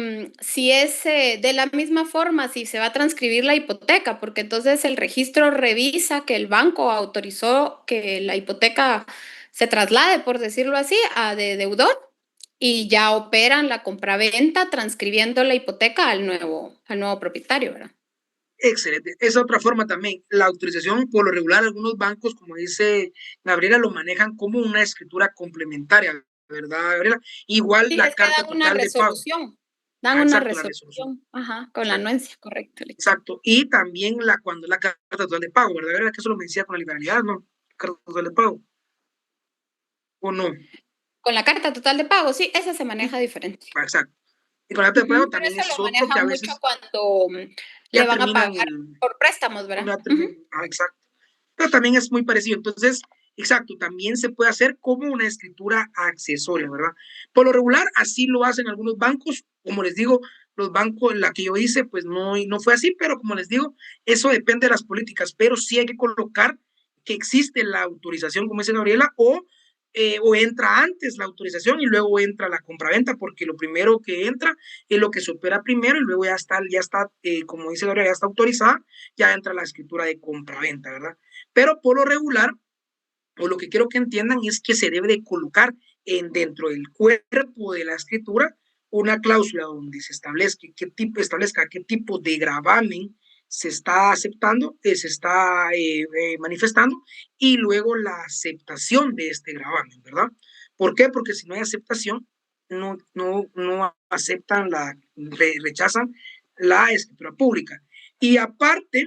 si es de la misma forma, si se va a transcribir la hipoteca, porque entonces el registro revisa que el banco autorizó que la hipoteca se traslade, por decirlo así, a de deudor y ya operan la compraventa transcribiendo la hipoteca al nuevo propietario, ¿verdad? Excelente. Esa otra forma también. La autorización, por lo regular, algunos bancos, como dice Gabriela, lo manejan como una escritura complementaria, ¿verdad, Gabriela? Igual Sí, la es que carta dan una total de pago. resolución. Dan una Exacto, la resolución. resolución, ajá, con la Exacto. anuencia, correcto. Exacto. Y también cuando la carta total de pago, ¿verdad, Gabriela? Que eso lo me decía con la liberalidad, ¿no? Carta total de pago. ¿O no? Con la carta total de pago, sí, esa se maneja diferente. Exacto. Y con la carta de pago Pero también eso es lo otro que a manejan mucho veces cuando le ya van a terminan pagar por préstamos, ¿verdad? exacto. Pero también es muy parecido. Entonces, exacto, también se puede hacer como una escritura accesoria, ¿verdad? Por lo regular, así lo hacen algunos bancos. Como les digo, los bancos, la que yo hice, pues no fue así, pero como les digo, eso depende de las políticas, pero sí hay que colocar que existe la autorización, como dice Gabriela, o entra antes la autorización y luego entra la compraventa, porque lo primero que entra es lo que se opera primero y luego ya está como dice Gabriela, ya está autorizada, ya entra la escritura de compraventa, ¿verdad? Pero por lo regular, o lo que quiero que entiendan es que se debe de colocar dentro del cuerpo de la escritura una cláusula donde se establezca qué tipo de gravamen se está aceptando, se está manifestando, y luego la aceptación de este gravamen, ¿verdad? ¿Por qué? Porque si no hay aceptación, no aceptan rechazan la escritura pública. Y aparte,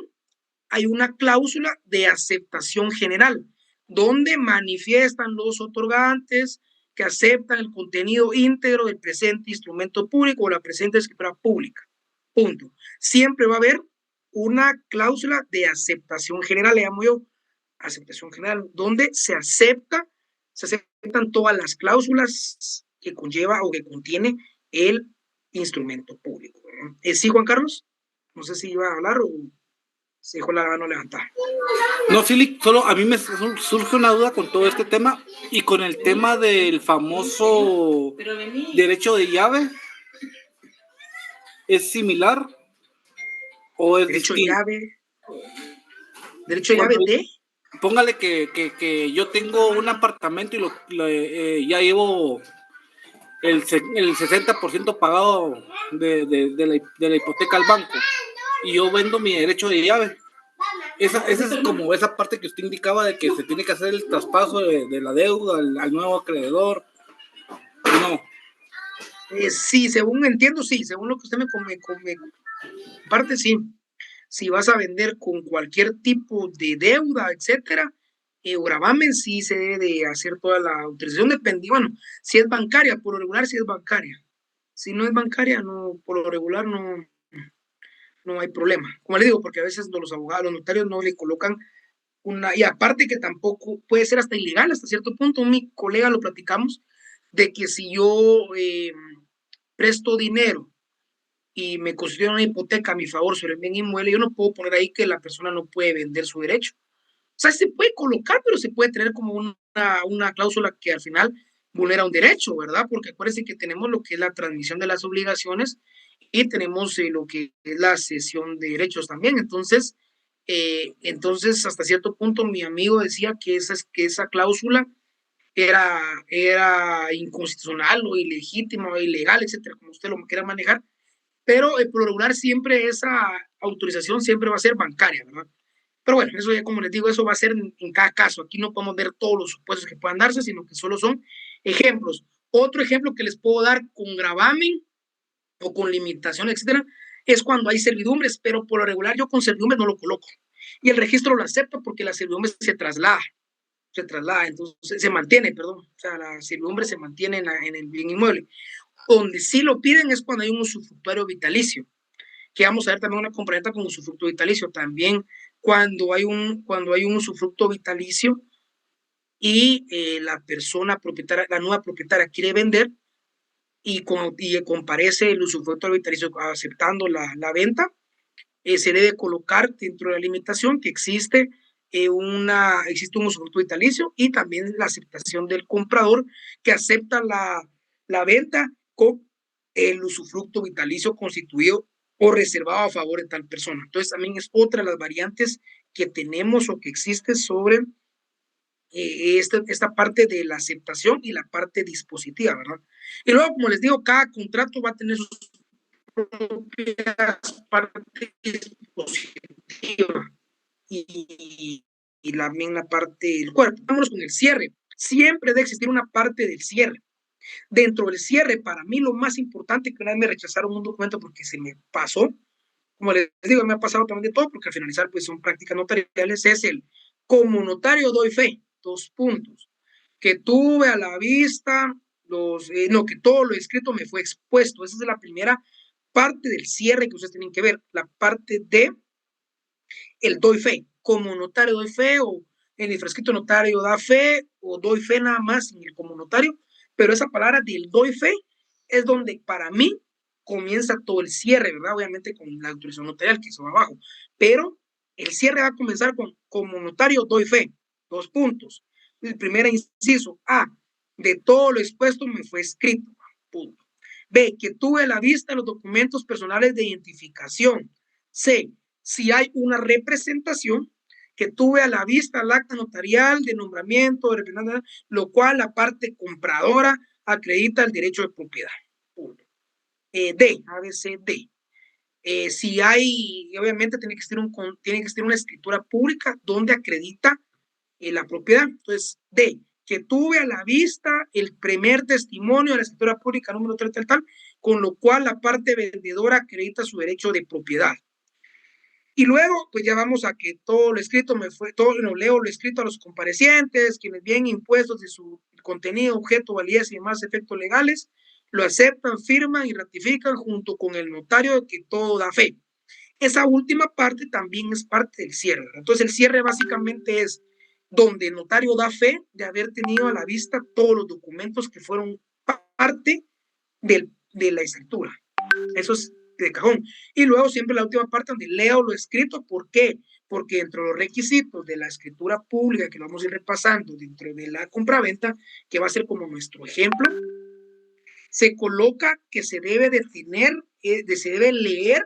hay una cláusula de aceptación general, donde manifiestan los otorgantes que aceptan el contenido íntegro del presente instrumento público o la presente escritura pública. Punto. Siempre va a haber una cláusula de aceptación general, le llamo yo aceptación general, donde se aceptan todas las cláusulas que conlleva o que contiene el instrumento público. ¿Sí, Juan Carlos? No sé si iba a hablar o se dejó la mano levantada. No, Philip, solo a mí me surge una duda con todo este tema y con el tema del famoso derecho de llave. ¿Es similar o es Derecho distinto? Derecho de llave de. Póngale que yo tengo un apartamento y ya llevo el 60% pagado de la hipoteca al banco y yo vendo mi derecho de llave. Esa es como esa parte que usted indicaba de que se tiene que hacer el traspaso de la deuda al nuevo acreedor. No. Sí, según entiendo, sí, según lo que usted me parte, sí. Si vas a vender con cualquier tipo de deuda, etcétera, o gravamen, sí se debe de hacer toda la autorización, bueno, si es bancaria, por lo regular si es bancaria. Si no es bancaria, no, por lo regular no hay problema. Como le digo, porque a veces los abogados, los notarios no le colocan y aparte que tampoco puede ser hasta ilegal hasta cierto punto. Mi colega lo platicamos, de que si yo presto dinero y me constituyen una hipoteca a mi favor sobre el bien inmueble, yo no puedo poner ahí que la persona no puede vender su derecho. O sea, se puede colocar, pero se puede tener como una cláusula que al final vulnera un derecho, ¿verdad? Porque acuérdense que tenemos lo que es la transmisión de las obligaciones y tenemos lo que es la cesión de derechos también. Entonces, hasta cierto punto mi amigo decía que esa cláusula era inconstitucional o ilegítimo o ilegal, etcétera, como usted lo quiera manejar, pero por lo regular siempre esa autorización siempre va a ser bancaria, ¿verdad? Pero bueno, eso ya como les digo, eso va a ser en cada caso. Aquí no podemos ver todos los supuestos que puedan darse, sino que solo son ejemplos. Otro ejemplo que les puedo dar con gravamen o con limitación, etcétera, es cuando hay servidumbres, pero por lo regular yo con servidumbres no lo coloco. Y el registro lo acepta porque la servidumbre se traslada, entonces se mantiene, perdón, o sea, la servidumbre se mantiene en el bien inmueble. Donde sí lo piden es cuando hay un usufructuario vitalicio, que vamos a ver también una compraventa con usufructo vitalicio. También cuando hay un usufructo vitalicio y la persona propietaria, la nueva propietaria quiere vender y comparece el usufructo vitalicio aceptando la venta, se debe colocar dentro de la limitación que existe un usufructo vitalicio y también la aceptación del comprador que acepta la venta con el usufructo vitalicio constituido o reservado a favor de tal persona. Entonces también es otra de las variantes que tenemos o que existe sobre esta parte de la aceptación y la parte dispositiva, ¿verdad? Y luego, como les digo, cada contrato va a tener sus propias partes dispositivas y también la parte del cuerpo. Vámonos con el cierre. Siempre debe existir una parte del cierre. Dentro del cierre, para mí lo más importante, que una vez me rechazaron un documento porque se me pasó, como les digo, me ha pasado también de todo, porque al finalizar pues son prácticas notariales, es el como notario doy fe, 2 puntos, que tuve a la vista que todo lo escrito me fue expuesto. Esa es la primera parte del cierre que ustedes tienen que ver, la parte de el doy fe, como notario doy fe, o en el fresquito notario da fe, o doy fe nada más en el como notario, pero esa palabra del doy fe es donde para mí comienza todo el cierre, ¿verdad? Obviamente con la autorización notarial que se va abajo, pero el cierre va a comenzar con como notario doy fe, 2 puntos. El primer inciso, A, de todo lo expuesto me fue escrito, punto. B, que tuve a la vista los documentos personales de identificación. C, si hay una representación, que tuve a la vista el acta notarial de nombramiento, de lo cual la parte compradora acredita el derecho de propiedad. Punto. D, A, B, C, D. Si hay, obviamente tiene que existir una escritura pública donde acredita la propiedad. Entonces, D, que tuve a la vista el primer testimonio de la escritura pública número tal, con lo cual la parte vendedora acredita su derecho de propiedad. Y luego, pues ya vamos a que todo lo escrito leo lo escrito a los comparecientes, quienes bien impuestos de su contenido, objeto, validez y demás efectos legales, lo aceptan, firman y ratifican junto con el notario de que todo da fe. Esa última parte también es parte del cierre. Entonces, el cierre básicamente es donde el notario da fe de haber tenido a la vista todos los documentos que fueron parte de la escritura. Eso es de cajón. Y luego siempre la última parte donde leo lo escrito. ¿Por qué? Porque dentro de los requisitos de la escritura pública, que lo vamos a ir repasando dentro de la compraventa, que va a ser como nuestro ejemplo, se coloca que se debe de tener, se debe leer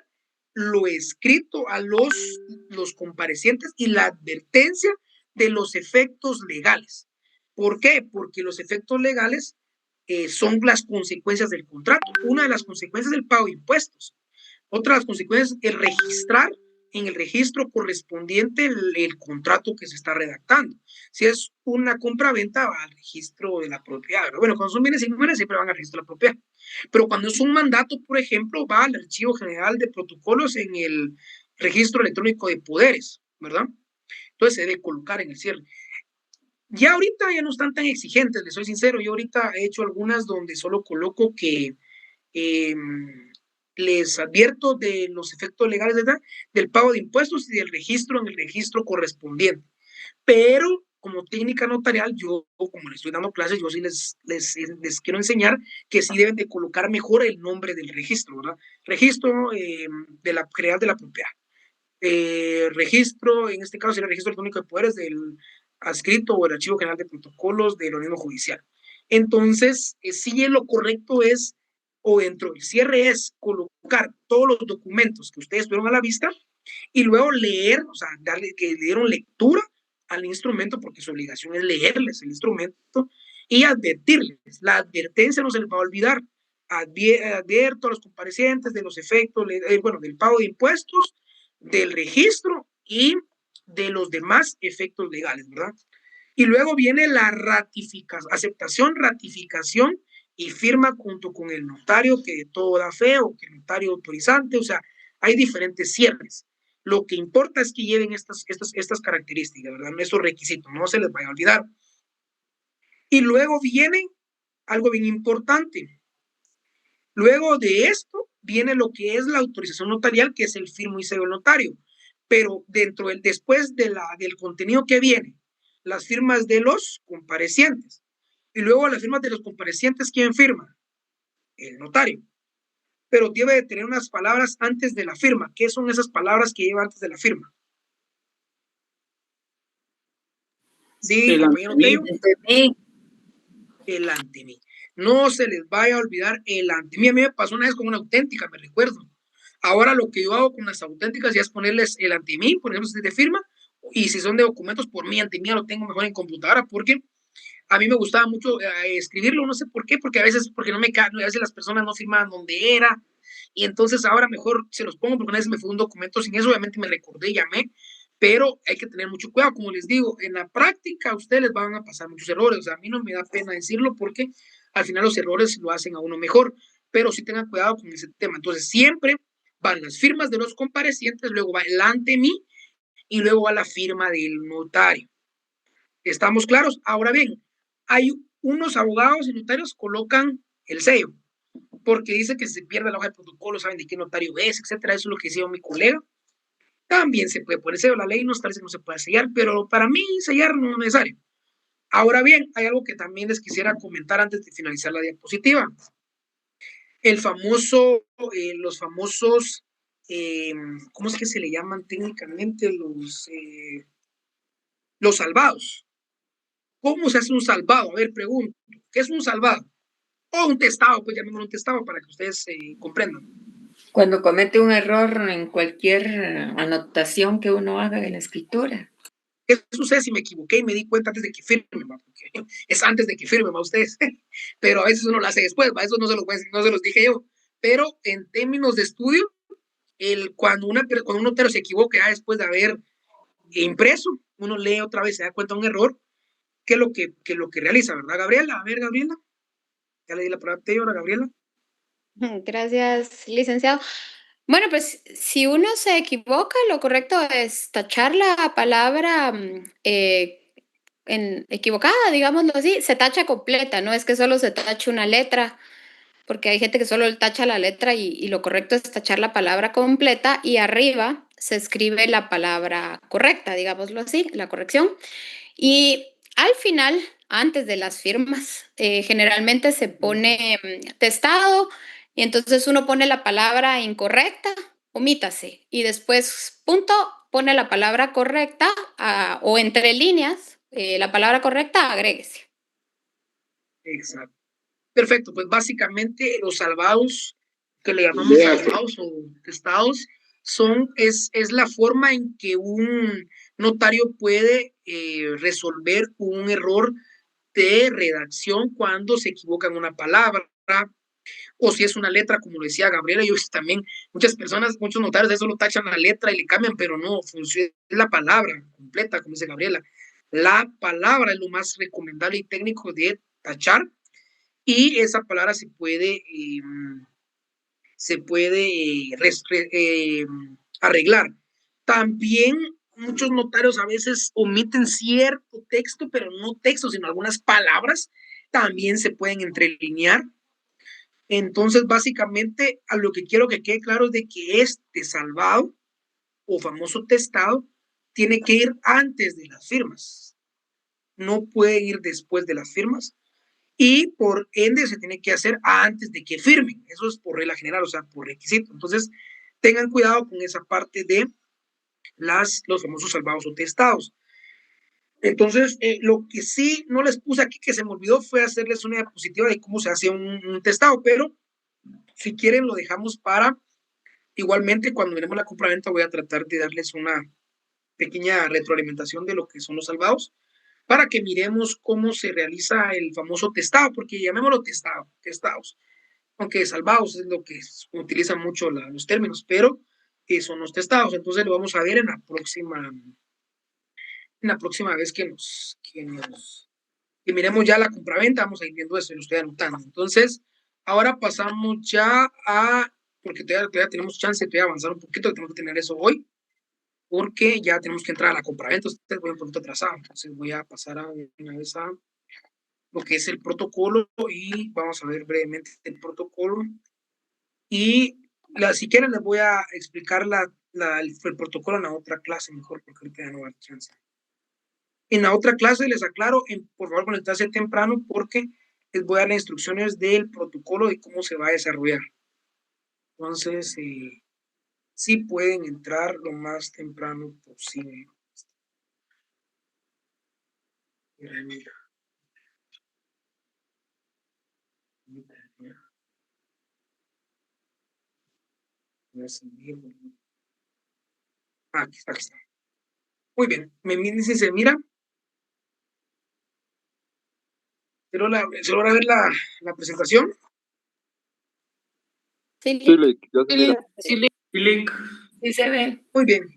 lo escrito a los comparecientes y la advertencia de los efectos legales. ¿Por qué? Porque los efectos legales son las consecuencias del contrato. Una de las consecuencias es el pago de impuestos. Otra de las consecuencias es registrar en el registro correspondiente el contrato que se está redactando. Si es una compra-venta, va al registro de la propiedad. Pero bueno, cuando son bienes inmuebles siempre van al registro de la propiedad. Pero cuando es un mandato, por ejemplo, va al Archivo General de Protocolos en el registro electrónico de poderes, ¿verdad? Entonces se debe colocar en el cierre. Ya ahorita ya no están tan exigentes, les soy sincero. Yo ahorita he hecho algunas donde solo coloco que les advierto de los efectos legales del pago de impuestos y del registro en el registro correspondiente. Pero como técnica notarial, yo, como les estoy dando clases, yo sí les quiero enseñar que sí deben de colocar mejor el nombre del registro, ¿verdad? Registro de la general de la propiedad. Registro, en este caso sería el registro electrónico de poderes del adscrito o el Archivo General de Protocolos del organismo judicial. Entonces, sí, lo correcto es, o dentro del cierre es colocar todos los documentos que ustedes tuvieron a la vista y luego leer, o sea, que le dieron lectura al instrumento, porque su obligación es leerles el instrumento, y advertirles. La advertencia no se les va a olvidar. Advierto a los comparecientes de los efectos, bueno, del pago de impuestos, del registro y de los demás efectos legales, ¿verdad? Y luego viene la ratificación, aceptación, ratificación y firma junto con el notario que de todo da fe o que el notario autorizante, o sea, hay diferentes cierres. Lo que importa es que lleven estas características, ¿verdad? Esos requisitos, no se les vaya a olvidar. Y luego viene algo bien importante. Luego de esto viene lo que es la autorización notarial, que es el firmo y sello del notario. Pero después del contenido que viene, las firmas de los comparecientes. Y luego las firmas de los comparecientes, ¿quién firma? El notario. Pero debe de tener unas palabras antes de la firma. ¿Qué son esas palabras que lleva antes de la firma? Sí, compañero Tello. El ante mí. No se les vaya a olvidar el ante mí. A mí me pasó una vez con una auténtica, me recuerdo. Ahora lo que yo hago con las auténticas ya es ponerles el ante mí, por ejemplo, si es de firma, y si son de documentos, por mí, ante mí lo tengo mejor en computadora, porque a mí me gustaba mucho escribirlo, no sé por qué, porque a veces a veces las personas no firmaban donde era, y entonces ahora mejor se los pongo, porque una vez me fue un documento sin eso, obviamente me recordé, llamé, pero hay que tener mucho cuidado, como les digo, en la práctica a ustedes les van a pasar muchos errores, o sea, a mí no me da pena decirlo, porque al final los errores lo hacen a uno mejor, pero sí tengan cuidado con ese tema. Entonces siempre van las firmas de los comparecientes, luego va el ante mí, y luego va la firma del notario. ¿Estamos claros? Ahora bien, hay unos abogados y notarios colocan el sello, porque dice que si se pierde la hoja de protocolo, saben de qué notario es, etcétera. Eso es lo que decía mi colega. También se puede poner sello, la ley no establece que no se puede sellar, pero para mí sellar no es necesario. Ahora bien, hay algo que también les quisiera comentar antes de finalizar la diapositiva. El famoso, los famosos, ¿cómo es que se le llaman técnicamente? Los salvados. ¿Cómo se hace un salvado? A ver, pregunto, ¿qué es un salvado? O un testado, pues llamémoslo un testado para que ustedes comprendan. Cuando comete un error en cualquier anotación que uno haga en la escritura. ¿Qué sucede si me equivoqué y me di cuenta antes de que firme? Porque es antes de que firme, ¿va? Ustedes. Pero a veces uno lo hace después, ¿va? Eso no se los dije yo. Pero en términos de estudio, cuando un notero se equivoca ya después de haber impreso, uno lee otra vez, se da cuenta de un error, ¿qué es lo que realiza, verdad, Gabriela? A ver, Gabriela. Ya le di la palabra a ahora, Gabriela. Gracias, licenciado. Bueno, pues si uno se equivoca, lo correcto es tachar la palabra equivocada, digámoslo así, se tacha completa, no es que solo se tache una letra, porque hay gente que solo tacha la letra y lo correcto es tachar la palabra completa y arriba se escribe la palabra correcta, digámoslo así, la corrección. Y al final, antes de las firmas, generalmente se pone testado y entonces uno pone la palabra incorrecta, omítase, y después, punto, pone la palabra correcta o entre líneas, la palabra correcta, agréguese. Exacto. Perfecto, pues básicamente los salvados, que le llamamos salvados o testados, es la forma en que un notario puede resolver un error de redacción cuando se equivoca en una palabra, o si es una letra, como lo decía Gabriela. Yo también, muchos notarios de eso lo tachan la letra y le cambian, pero no, funciona la palabra completa, como dice Gabriela. La palabra es lo más recomendable y técnico de tachar, y esa palabra se puede arreglar. También muchos notarios a veces omiten cierto texto, pero no texto, sino algunas palabras también se pueden entrelinear. Entonces, básicamente, a lo que quiero que quede claro es de que este salvado o famoso testado tiene que ir antes de las firmas. No puede ir después de las firmas. Y por ende se tiene que hacer antes de que firmen. Eso es por regla general, o sea, por requisito. Entonces, tengan cuidado con esa parte de los famosos salvados o testados. Entonces, lo que sí no les puse aquí, que se me olvidó, fue hacerles una diapositiva de cómo se hace un testado, pero si quieren lo dejamos para, igualmente, cuando veremos la compraventa voy a tratar de darles una pequeña retroalimentación de lo que son los salvados, para que miremos cómo se realiza el famoso testado, porque llamémoslo testados, aunque salvados es lo que utilizan mucho los términos, pero son los testados. Entonces lo vamos a ver en la próxima vez que miremos ya la compraventa, vamos a ir viendo eso y lo estoy anotando. Entonces, ahora pasamos ya porque todavía tenemos chance de avanzar un poquito, tenemos que tener eso hoy, porque ya tenemos que entrar a la compraventa. Ustedes voy un poquito atrasado, entonces voy a pasar una vez a lo que es el protocolo y vamos a ver brevemente el protocolo. Y si quieren les voy a explicar el protocolo en la otra clase mejor, porque ahorita ya no va a haber chance. En la otra clase les aclaro, por favor conectarse temprano porque les voy a dar las instrucciones del protocolo y cómo se va a desarrollar. Entonces, sí pueden entrar lo más temprano posible. Aquí está. Muy bien, me dicen, se mira. ¿Se logra ver la presentación? Sí, Sí se ve. Muy bien.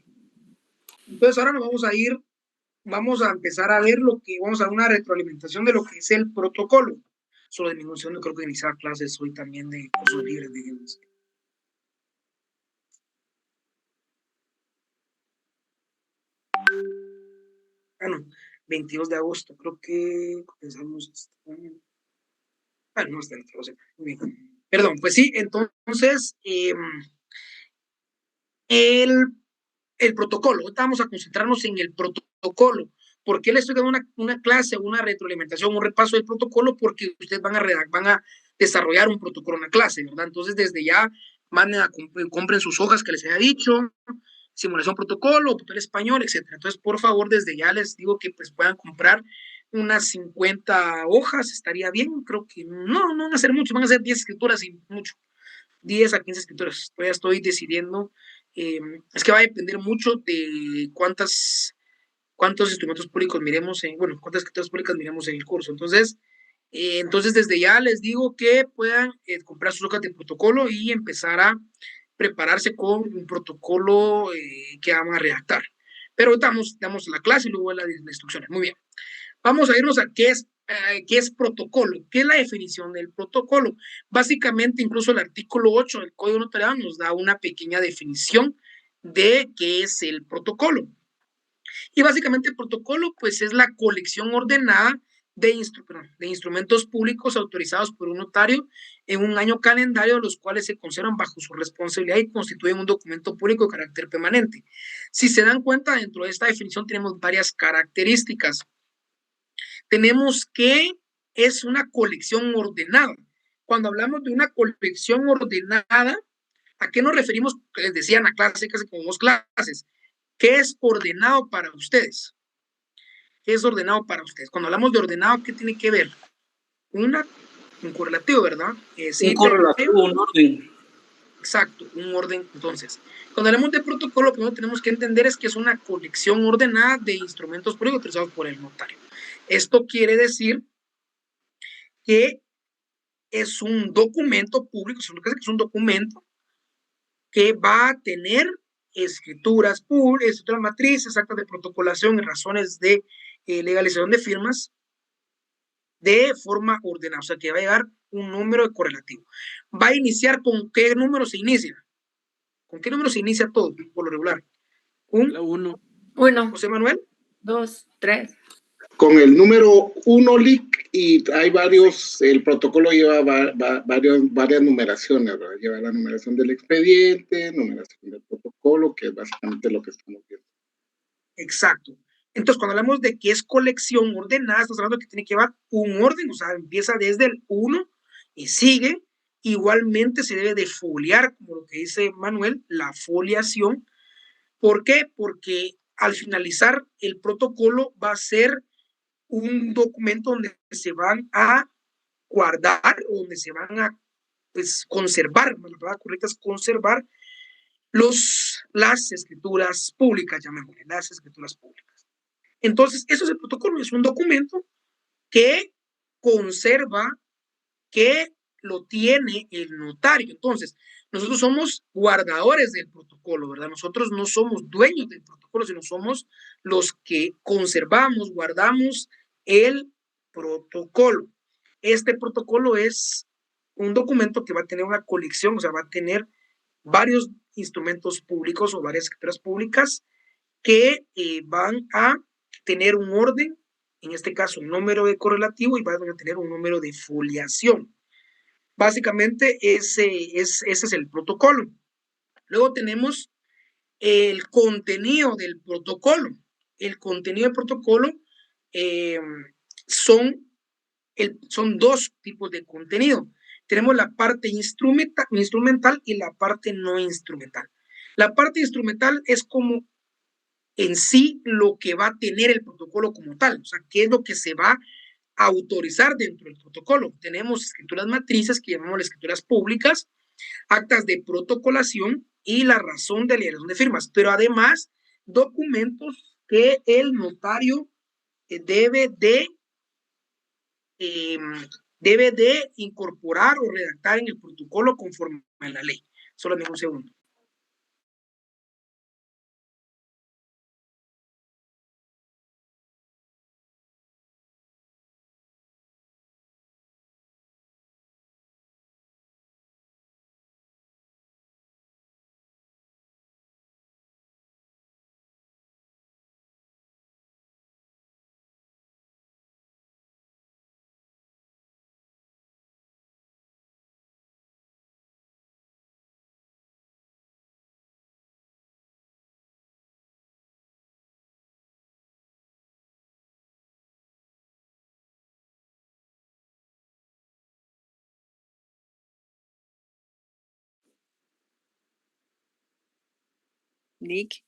Entonces ahora nos vamos a empezar a ver vamos a dar una retroalimentación de lo que es el protocolo. Solo disminución, no creo que iniciar clases hoy también de cursos libres de idiomas. Bueno, 22 de agosto, creo que comenzamos. No está muy bien. Perdón, pues sí, entonces el protocolo. Ahorita vamos a concentrarnos en el protocolo. ¿Por qué les estoy dando una clase, una retroalimentación, un repaso del protocolo? Porque ustedes van a desarrollar un protocolo en la clase, ¿verdad? Entonces, desde ya, compren sus hojas que les haya dicho, simulación protocolo, papel español, etcétera. Entonces, por favor, desde ya les digo que pues puedan comprar unas 50 hojas, estaría bien. Creo que no van a ser mucho, van a ser 10 escrituras y mucho. 10 a 15 escrituras. Todavía estoy decidiendo. Es que va a depender mucho de cuántos instrumentos públicos miremos cuántas escrituras públicas miremos en el curso. Entonces, desde ya les digo que puedan comprar sus hojas de protocolo y empezar a prepararse con un protocolo que van a redactar. Pero ahorita damos la clase y luego las instrucciones. Muy bien. Vamos a irnos a qué es protocolo, qué es la definición del protocolo. Básicamente, incluso el artículo 8 del Código Notarial nos da una pequeña definición de qué es el protocolo. Y básicamente el protocolo, pues, es la colección ordenada de instrumentos públicos autorizados por un notario en un año calendario, los cuales se conservan bajo su responsabilidad y constituyen un documento público de carácter permanente. Si se dan cuenta, dentro de esta definición tenemos varias características. Tenemos que es una colección ordenada. Cuando hablamos de una colección ordenada, ¿a qué nos referimos? Les decía en la clase, casi como 2 clases. ¿Qué es ordenado para ustedes? ¿Qué es ordenado para ustedes? Cuando hablamos de ordenado, ¿qué tiene que ver? Un correlativo, ¿verdad? Un correlativo, un orden. Exacto, un orden. Entonces, cuando hablamos de protocolo, lo que tenemos que entender es que es una colección ordenada de instrumentos públicos autorizados por el notario. Esto quiere decir que es un documento público, es un documento que va a tener escrituras públicas, escrituras matrices, actas de protocolación y razones de legalización de firmas de forma ordenada, o sea que va a llegar un número de correlativo. Va a iniciar con qué número se inicia. ¿Con qué número se inicia todo, por lo regular? La 1. José Manuel. 2, 3. Con el número 1 LIC y hay varios, el protocolo lleva varias numeraciones, ¿verdad? Lleva la numeración del expediente, numeración del protocolo, que es básicamente lo que estamos viendo. Exacto. Entonces, cuando hablamos de que es colección ordenada, estamos hablando de que tiene que llevar un orden, o sea, empieza desde el 1 y sigue. Igualmente se debe de foliar, como lo que dice Manuel, la foliación. ¿Por qué? Porque al finalizar el protocolo va a ser un documento donde se van a guardar, o donde se van a conservar, la palabra correcta es conservar las escrituras públicas, llamémosle, las escrituras públicas. Entonces, eso es el protocolo, es un documento que conserva, que lo tiene el notario. Entonces, nosotros somos guardadores del protocolo, ¿verdad? Nosotros no somos dueños del protocolo, sino somos los que conservamos, guardamos el protocolo. Este protocolo es un documento que va a tener una colección, o sea, va a tener varios instrumentos públicos o varias escrituras públicas que van a tener un orden, en este caso un número de correlativo, y van a tener un número de foliación. Básicamente ese es el protocolo. Luego tenemos el contenido del protocolo. El contenido del protocolo son dos tipos de contenido. Tenemos la parte instrumental y la parte no instrumental. La parte instrumental es como en sí lo que va a tener el protocolo como tal, o sea, qué es lo que se va a autorizar dentro del protocolo. Tenemos escrituras matrices que llamamos escrituras públicas, actas de protocolación y la razón de liberación de firmas, pero además documentos que el notario debe de incorporar o redactar en el protocolo conforme a la ley. Solo un segundo. Nick.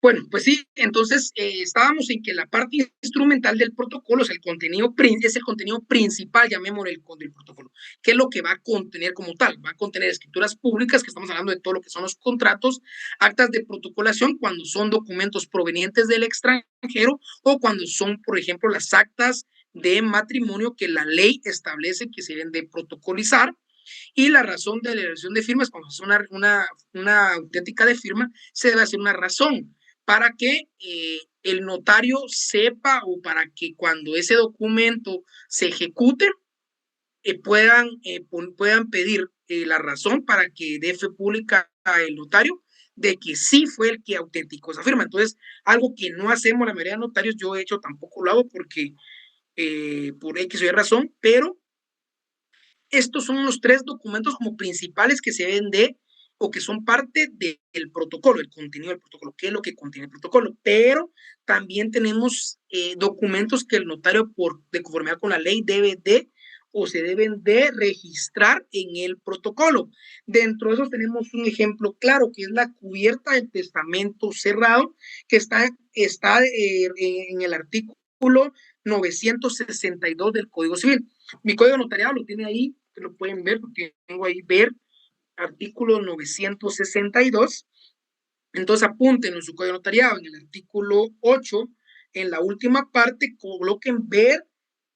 Bueno, pues sí, entonces estábamos en que la parte instrumental del protocolo es el contenido principal, llamémoslo del protocolo. ¿Qué es lo que va a contener como tal? Va a contener escrituras públicas, que estamos hablando de todo lo que son los contratos, actas de protocolación cuando son documentos provenientes del extranjero o cuando son, por ejemplo, las actas de matrimonio que la ley establece que se deben de protocolizar. Y la razón de la elección de firmas, cuando es una auténtica de firma, se debe hacer una razón para que el notario sepa o para que cuando ese documento se ejecute puedan pedir la razón para que dé fe pública al notario de que sí fue el que autenticó esa firma. Entonces, algo que no hacemos la mayoría de notarios, yo he hecho tampoco lo hago porque por X o Y razón, pero estos son los tres documentos como principales que se deben de o que son parte del protocolo, el contenido del protocolo, qué es lo que contiene el protocolo. Pero también tenemos documentos que el notario, de conformidad con la ley, debe de o se deben de registrar en el protocolo. Dentro de eso tenemos un ejemplo claro, que es la cubierta del testamento cerrado, que está en el artículo 962 del Código Civil. Mi código notariado lo tiene ahí, que lo pueden ver, porque tengo ahí ver artículo 962. Entonces apunten en su código notariado, en el artículo 8, en la última parte, coloquen ver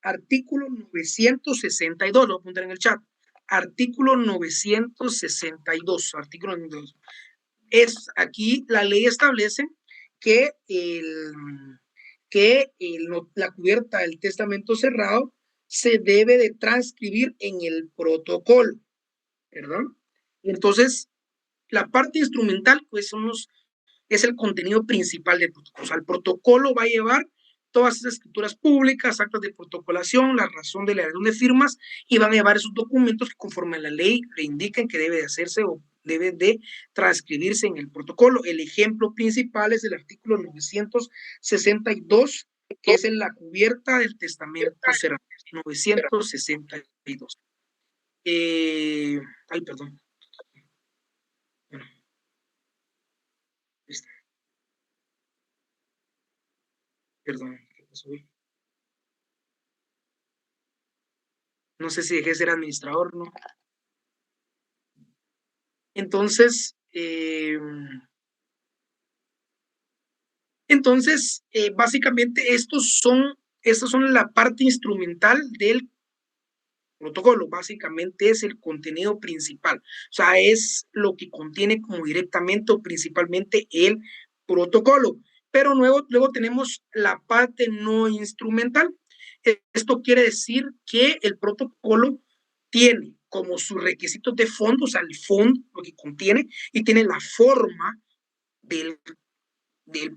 artículo 962, lo voy a apuntar en el chat. Artículo 962, artículo 962. Aquí la ley establece que la cubierta del testamento cerrado se debe de transcribir en el protocolo, ¿perdón? Entonces, la parte instrumental, pues, es el contenido principal del protocolo. O sea, el protocolo va a llevar todas esas escrituras públicas, actas de protocolación, la razón de la elección de firmas, y van a llevar esos documentos que conforme a la ley le indiquen que debe de hacerse o debe de transcribirse en el protocolo. El ejemplo principal es el artículo 962, que es en la cubierta del testamento cerrado. 962. Ay, perdón. Bueno. Perdón, ¿qué pasó? No sé si dejé de ser administrador, ¿no? Entonces, básicamente estas son la parte instrumental del protocolo, básicamente es el contenido principal, o sea, es lo que contiene como directamente o principalmente el protocolo, pero luego tenemos la parte no instrumental. Esto quiere decir que el protocolo tiene como sus requisitos de fondo, o sea, el fondo, lo que contiene, y tiene la forma del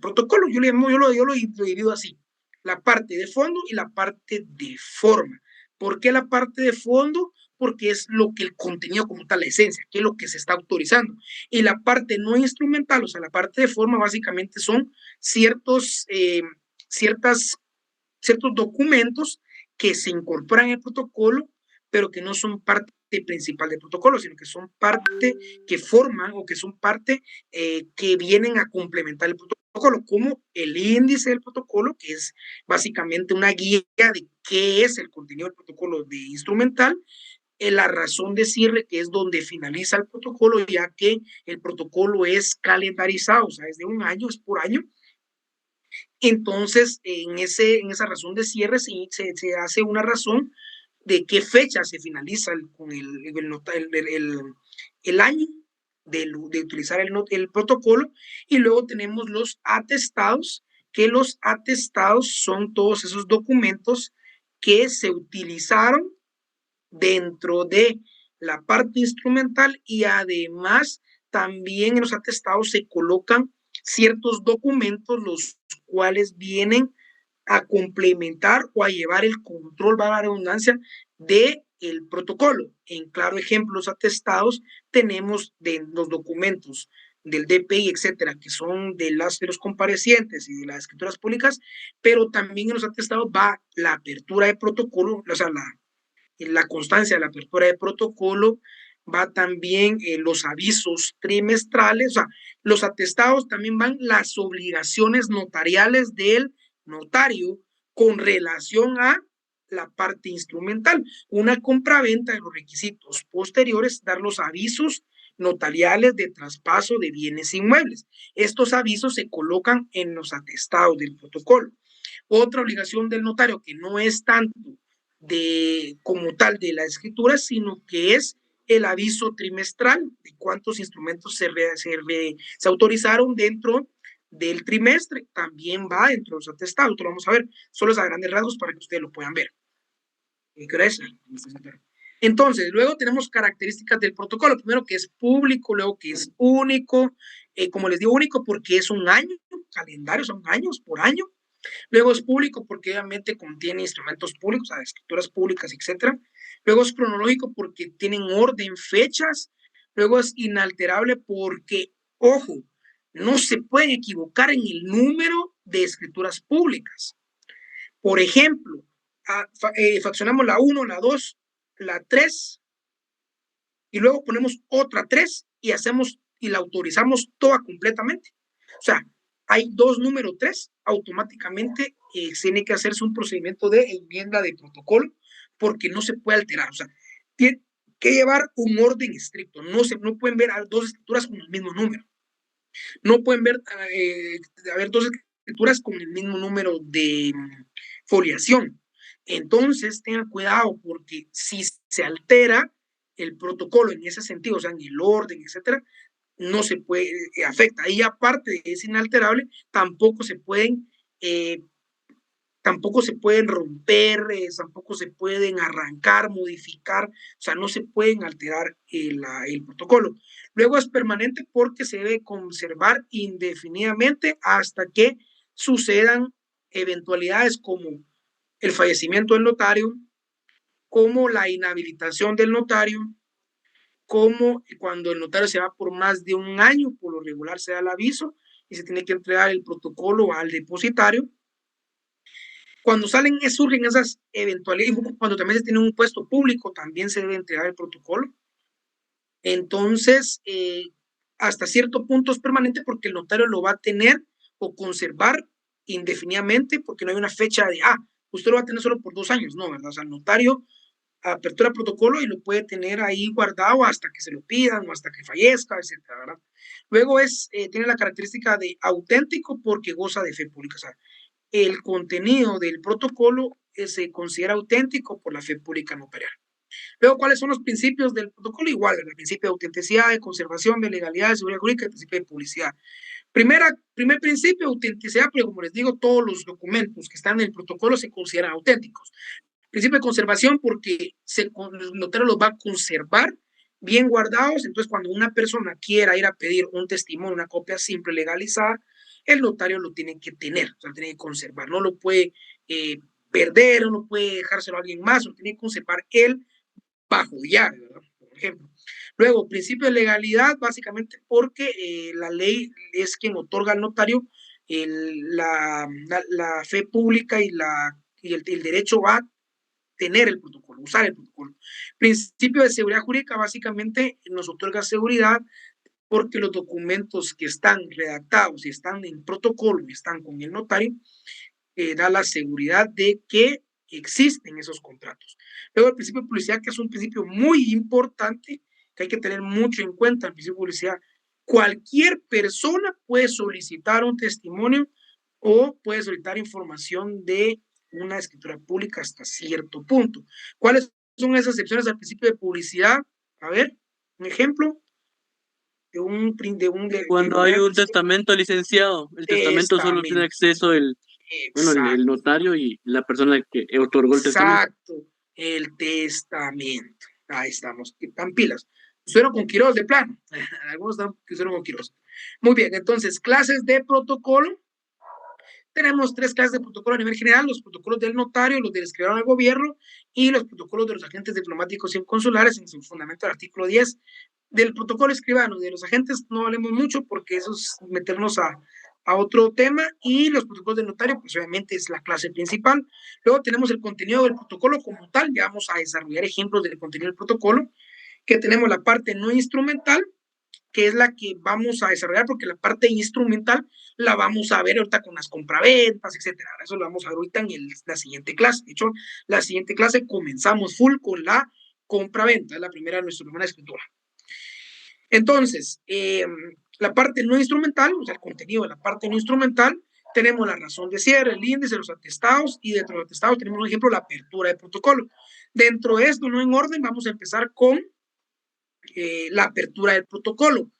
protocolo. Yo lo divido así, la parte de fondo y la parte de forma. ¿Por qué la parte de fondo? Porque es lo que el contenido como tal, la esencia, que es lo que se está autorizando. Y la parte no instrumental, o sea, la parte de forma, básicamente son ciertos documentos que se incorporan en el protocolo, pero que no son parte principal del protocolo, sino que son parte que forman o que son parte que vienen a complementar el protocolo, como el índice del protocolo, que es básicamente una guía de qué es el contenido del protocolo de instrumental, la razón de cierre, que es donde finaliza el protocolo, ya que el protocolo es calendarizado, o sea, es de un año, es por año. Entonces, en esa razón de cierre se hace una razón de qué fecha se finaliza con el año de utilizar el protocolo, y luego tenemos los atestados, que los atestados son todos esos documentos que se utilizaron dentro de la parte instrumental, y además también en los atestados se colocan ciertos documentos los cuales vienen a complementar o a llevar el control, valga la redundancia, de el protocolo. En claro ejemplo, los atestados tenemos de los documentos del DPI, etcétera, que son de los comparecientes y de las escrituras públicas, pero también en los atestados va la apertura de protocolo, o sea, la constancia de la apertura de protocolo, va también los avisos trimestrales, o sea, los atestados también van las obligaciones notariales del notario con relación a la parte instrumental. Una compraventa, de los requisitos posteriores, dar los avisos notariales de traspaso de bienes inmuebles. Estos avisos se colocan en los atestados del protocolo. Otra obligación del notario, que no es tanto como tal de la escritura, sino que es el aviso trimestral de cuántos instrumentos se autorizaron dentro del trimestre, también va dentro de los atestados. Lo vamos a ver solo a grandes rasgos para que ustedes lo puedan ver. Gracias. Entonces, luego tenemos características del protocolo. Primero, que es público, luego que es único. Como les digo, único porque es un año, calendario, son años por año. Luego es público porque obviamente contiene instrumentos públicos, escrituras públicas, etc. Luego es cronológico porque tienen orden, fechas. Luego es inalterable porque, ojo, no se pueden equivocar en el número de escrituras públicas. Por ejemplo, fraccionamos la 1, la 2, la 3, y luego ponemos otra 3 y la autorizamos toda completamente. O sea, hay dos número 3, automáticamente tiene que hacerse un procedimiento de enmienda de protocolo porque no se puede alterar. O sea, tiene que llevar un orden estricto. No pueden ver dos escrituras con el mismo número. No pueden haber dos escrituras con el mismo número de foliación. Entonces, tengan cuidado porque si se altera el protocolo en ese sentido, o sea, en el orden, etcétera, no se puede, afecta. Y aparte de es inalterable, tampoco se pueden romper, tampoco se pueden arrancar, modificar, o sea, no se pueden alterar el protocolo. Luego es permanente porque se debe conservar indefinidamente hasta que sucedan eventualidades como el fallecimiento del notario, como la inhabilitación del notario, como cuando el notario se va por más de un año, por lo regular se da el aviso y se tiene que entregar el protocolo al depositario. Cuando surgen esas eventualidades, cuando también se tiene un puesto público, también se debe entregar el protocolo. Entonces, hasta cierto punto es permanente porque el notario lo va a tener o conservar indefinidamente porque no hay una fecha de, usted lo va a tener solo por 2 años, no, ¿verdad? O sea, el notario apertura protocolo y lo puede tener ahí guardado hasta que se lo pidan o hasta que fallezca, etcétera, ¿verdad? Luego tiene la característica de auténtico porque goza de fe pública, o sea, el contenido del protocolo se considera auténtico por la fe pública notarial. Luego, ¿cuáles son los principios del protocolo? Igual, el principio de autenticidad, de conservación, de legalidad, de seguridad jurídica, el principio de publicidad. Primer principio, autenticidad, porque como les digo, todos los documentos que están en el protocolo se consideran auténticos. Principio de conservación, porque el notario los va a conservar bien guardados, entonces cuando una persona quiera ir a pedir un testimonio, una copia simple legalizada, el notario lo tiene que tener, o sea, lo tiene que conservar, no lo puede perder, no lo puede dejárselo a alguien más, lo tiene que conservar él bajo llave, ¿verdad? Por ejemplo. Luego, principio de legalidad, básicamente porque la ley es quien otorga al notario la fe pública y el derecho a tener el protocolo, usar el protocolo. Principio de seguridad jurídica, básicamente nos otorga seguridad porque los documentos que están redactados y están en protocolo y están con el notario, da la seguridad de que existen esos contratos. Luego el principio de publicidad, que es un principio muy importante, que hay que tener mucho en cuenta, el principio de publicidad. Cualquier persona puede solicitar un testimonio o puede solicitar información de una escritura pública hasta cierto punto. ¿Cuáles son esas excepciones al principio de publicidad? A ver, un ejemplo. Cuando hay un testamento, licenciado, el testamento solo tiene acceso el notario y la persona que otorgó el testamento. Exacto, el testamento. Ahí estamos, están pilas. Sueno con Quiroz de plano. Algunos están que suenan con Quiroz. Muy bien, entonces, clases de protocolo. Tenemos 3 clases de protocolo a nivel general: los protocolos del notario, los del escribano del gobierno y los protocolos de los agentes diplomáticos y consulares, en su fundamento del artículo 10. Del protocolo escribano, de los agentes no hablemos mucho porque eso es meternos a otro tema, y los protocolos del notario, pues obviamente es la clase principal. Luego tenemos el contenido del protocolo como tal, ya vamos a desarrollar ejemplos del contenido del protocolo, que tenemos la parte no instrumental, que es la que vamos a desarrollar, porque la parte instrumental la vamos a ver ahorita con las compraventas, etcétera. Eso lo vamos a ver ahorita en la siguiente clase. De hecho, la siguiente clase comenzamos full con la compraventa, es nuestra primera escritura. Entonces, la parte no instrumental, o sea, el contenido de la parte no instrumental, tenemos la razón de cierre, el índice, los atestados, y dentro de los atestados tenemos, por ejemplo, la apertura de protocolo. Dentro de esto, no en orden, vamos a empezar con la apertura del protocolo.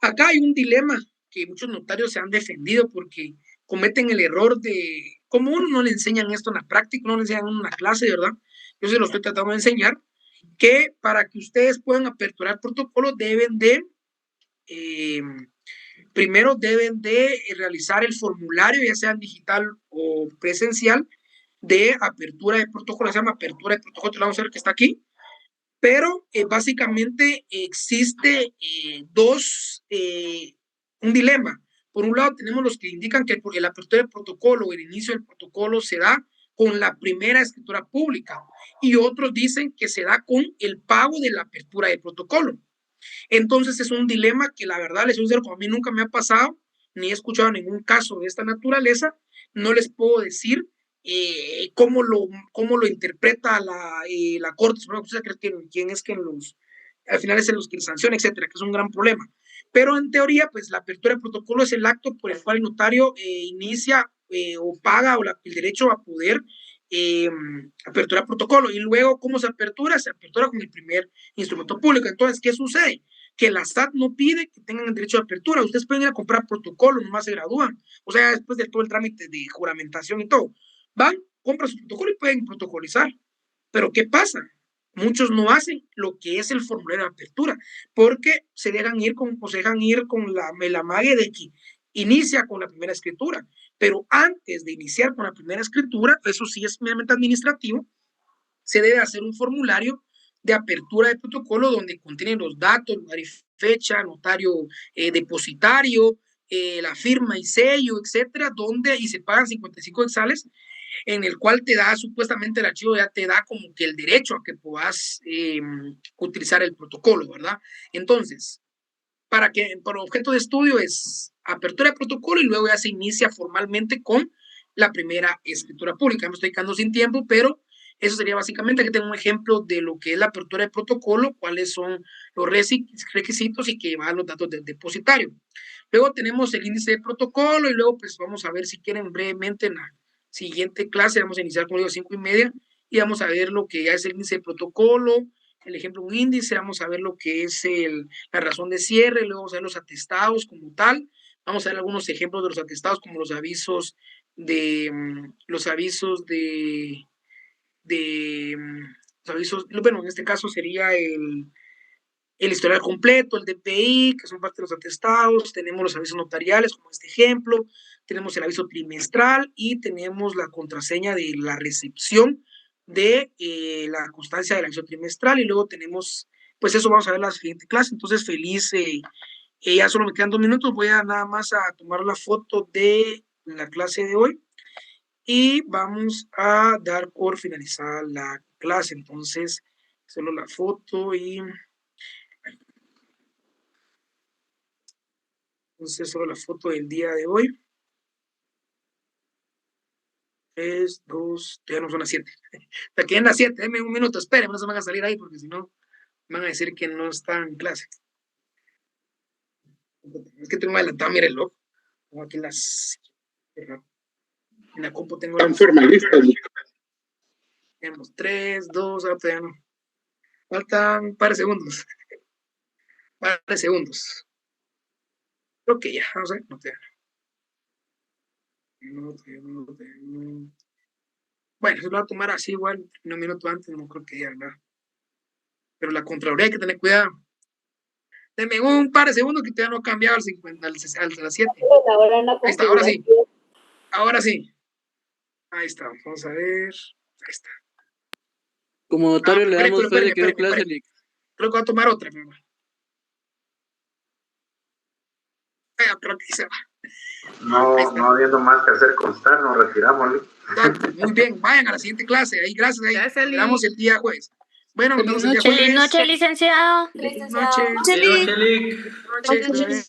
Acá hay un dilema que muchos notarios se han defendido porque cometen el error de, como uno no le enseñan esto en la práctica, no le enseñan en una clase, ¿verdad? Yo se lo estoy tratando de enseñar, que para que ustedes puedan aperturar protocolo primero deben de realizar el formulario, ya sea digital o presencial, de apertura de protocolo. Se llama apertura de protocolo, lo vamos a ver que está aquí. Pero básicamente existe un dilema. Por un lado tenemos los que indican que la apertura del protocolo o el inicio del protocolo se da con la primera escritura pública, y otros dicen que se da con el pago de la apertura del protocolo. Entonces es un dilema que la verdad, les voy a decir, como a mí nunca me ha pasado, ni he escuchado ningún caso de esta naturaleza, no les puedo decir cómo lo interpreta la Corte Suprema de Justicia, quién es que al final es los que sanciona, etcétera, que es un gran problema. Pero en teoría, pues la apertura de protocolo es el acto por el cual el notario inicia o paga el derecho a poder aperturar protocolo. Y luego, ¿cómo se apertura? Se apertura con el primer instrumento público. Entonces, ¿qué sucede? Que la SAT no pide que tengan el derecho de apertura. Ustedes pueden ir a comprar protocolo, nomás se gradúan. O sea, después de todo el trámite de juramentación y todo, van, compran su protocolo y pueden protocolizar. Pero ¿qué pasa? Muchos no hacen lo que es el formulario de apertura, porque se dejan ir con la mague de que inicia con la primera escritura. Pero antes de iniciar con la primera escritura, eso sí es meramente administrativo, se debe hacer un formulario de apertura de protocolo donde contienen los datos, lugar y fecha, notario depositario, la firma y sello, etcétera, y se pagan 55 quetzales, en el cual te da supuestamente el archivo, ya te da como que el derecho a que puedas utilizar el protocolo, ¿verdad? Entonces, por objeto de estudio es apertura de protocolo, y luego ya se inicia formalmente con la primera escritura pública. Me estoy quedando sin tiempo, pero eso sería básicamente, aquí tengo un ejemplo de lo que es la apertura de protocolo, cuáles son los requisitos y que van los datos del depositario. Luego tenemos el índice de protocolo y luego pues vamos a ver si quieren brevemente en la siguiente clase, vamos a iniciar como digo 5:30 y vamos a ver lo que ya es el índice de protocolo, el ejemplo un índice, vamos a ver lo que es la razón de cierre, luego vamos a ver los atestados como tal, vamos a ver algunos ejemplos de los atestados como los avisos bueno, en este caso sería el historial completo, el DPI, que son parte de los atestados, tenemos los avisos notariales, como este ejemplo, tenemos el aviso trimestral y tenemos la contraseña de la recepción de la constancia del aviso trimestral y luego tenemos, pues eso vamos a ver en la siguiente clase. Entonces, feliz, ya solo me quedan 2 minutos, voy a nada más a tomar la foto de la clase de hoy y vamos a dar por finalizada la clase. Entonces, solo la foto y... Entonces, solo la foto del día de hoy. 3, 2, ya no son las 7. Hasta que en las 7, denme un minuto, esperen, no se van a salir ahí porque si no van a decir que no están en clase. Es que tengo adelantado mi reloj. Tengo aquí las... En la compu tengo... Tan formalistas. Tenemos 3, 2, ahora todavía no. Faltan un par de segundos. Par de segundos. Creo que ya, vamos a ver. Bueno, se lo va a tomar así igual, un minuto antes, no creo que ya, ¿verdad? Pero la Contraloría hay que tener cuidado. Denme un par de segundos que todavía no ha cambiado al 50, al 7. Ahí está, ahora sí. Ahora sí. Ahí está, vamos a ver. Ahí está. Como notario le damos fe de que dio clase. Creo que va a tomar otra, mi hermano. Creo que se va. No habiendo más que hacer, constar, nos retiramos. Muy bien, vayan a la siguiente clase. Ahí, gracias. Ahí. Esperamos el día jueves. Bueno, nos vemos el día jueves. Feliz noche, licenciado. Feliz noche. Feliz noche.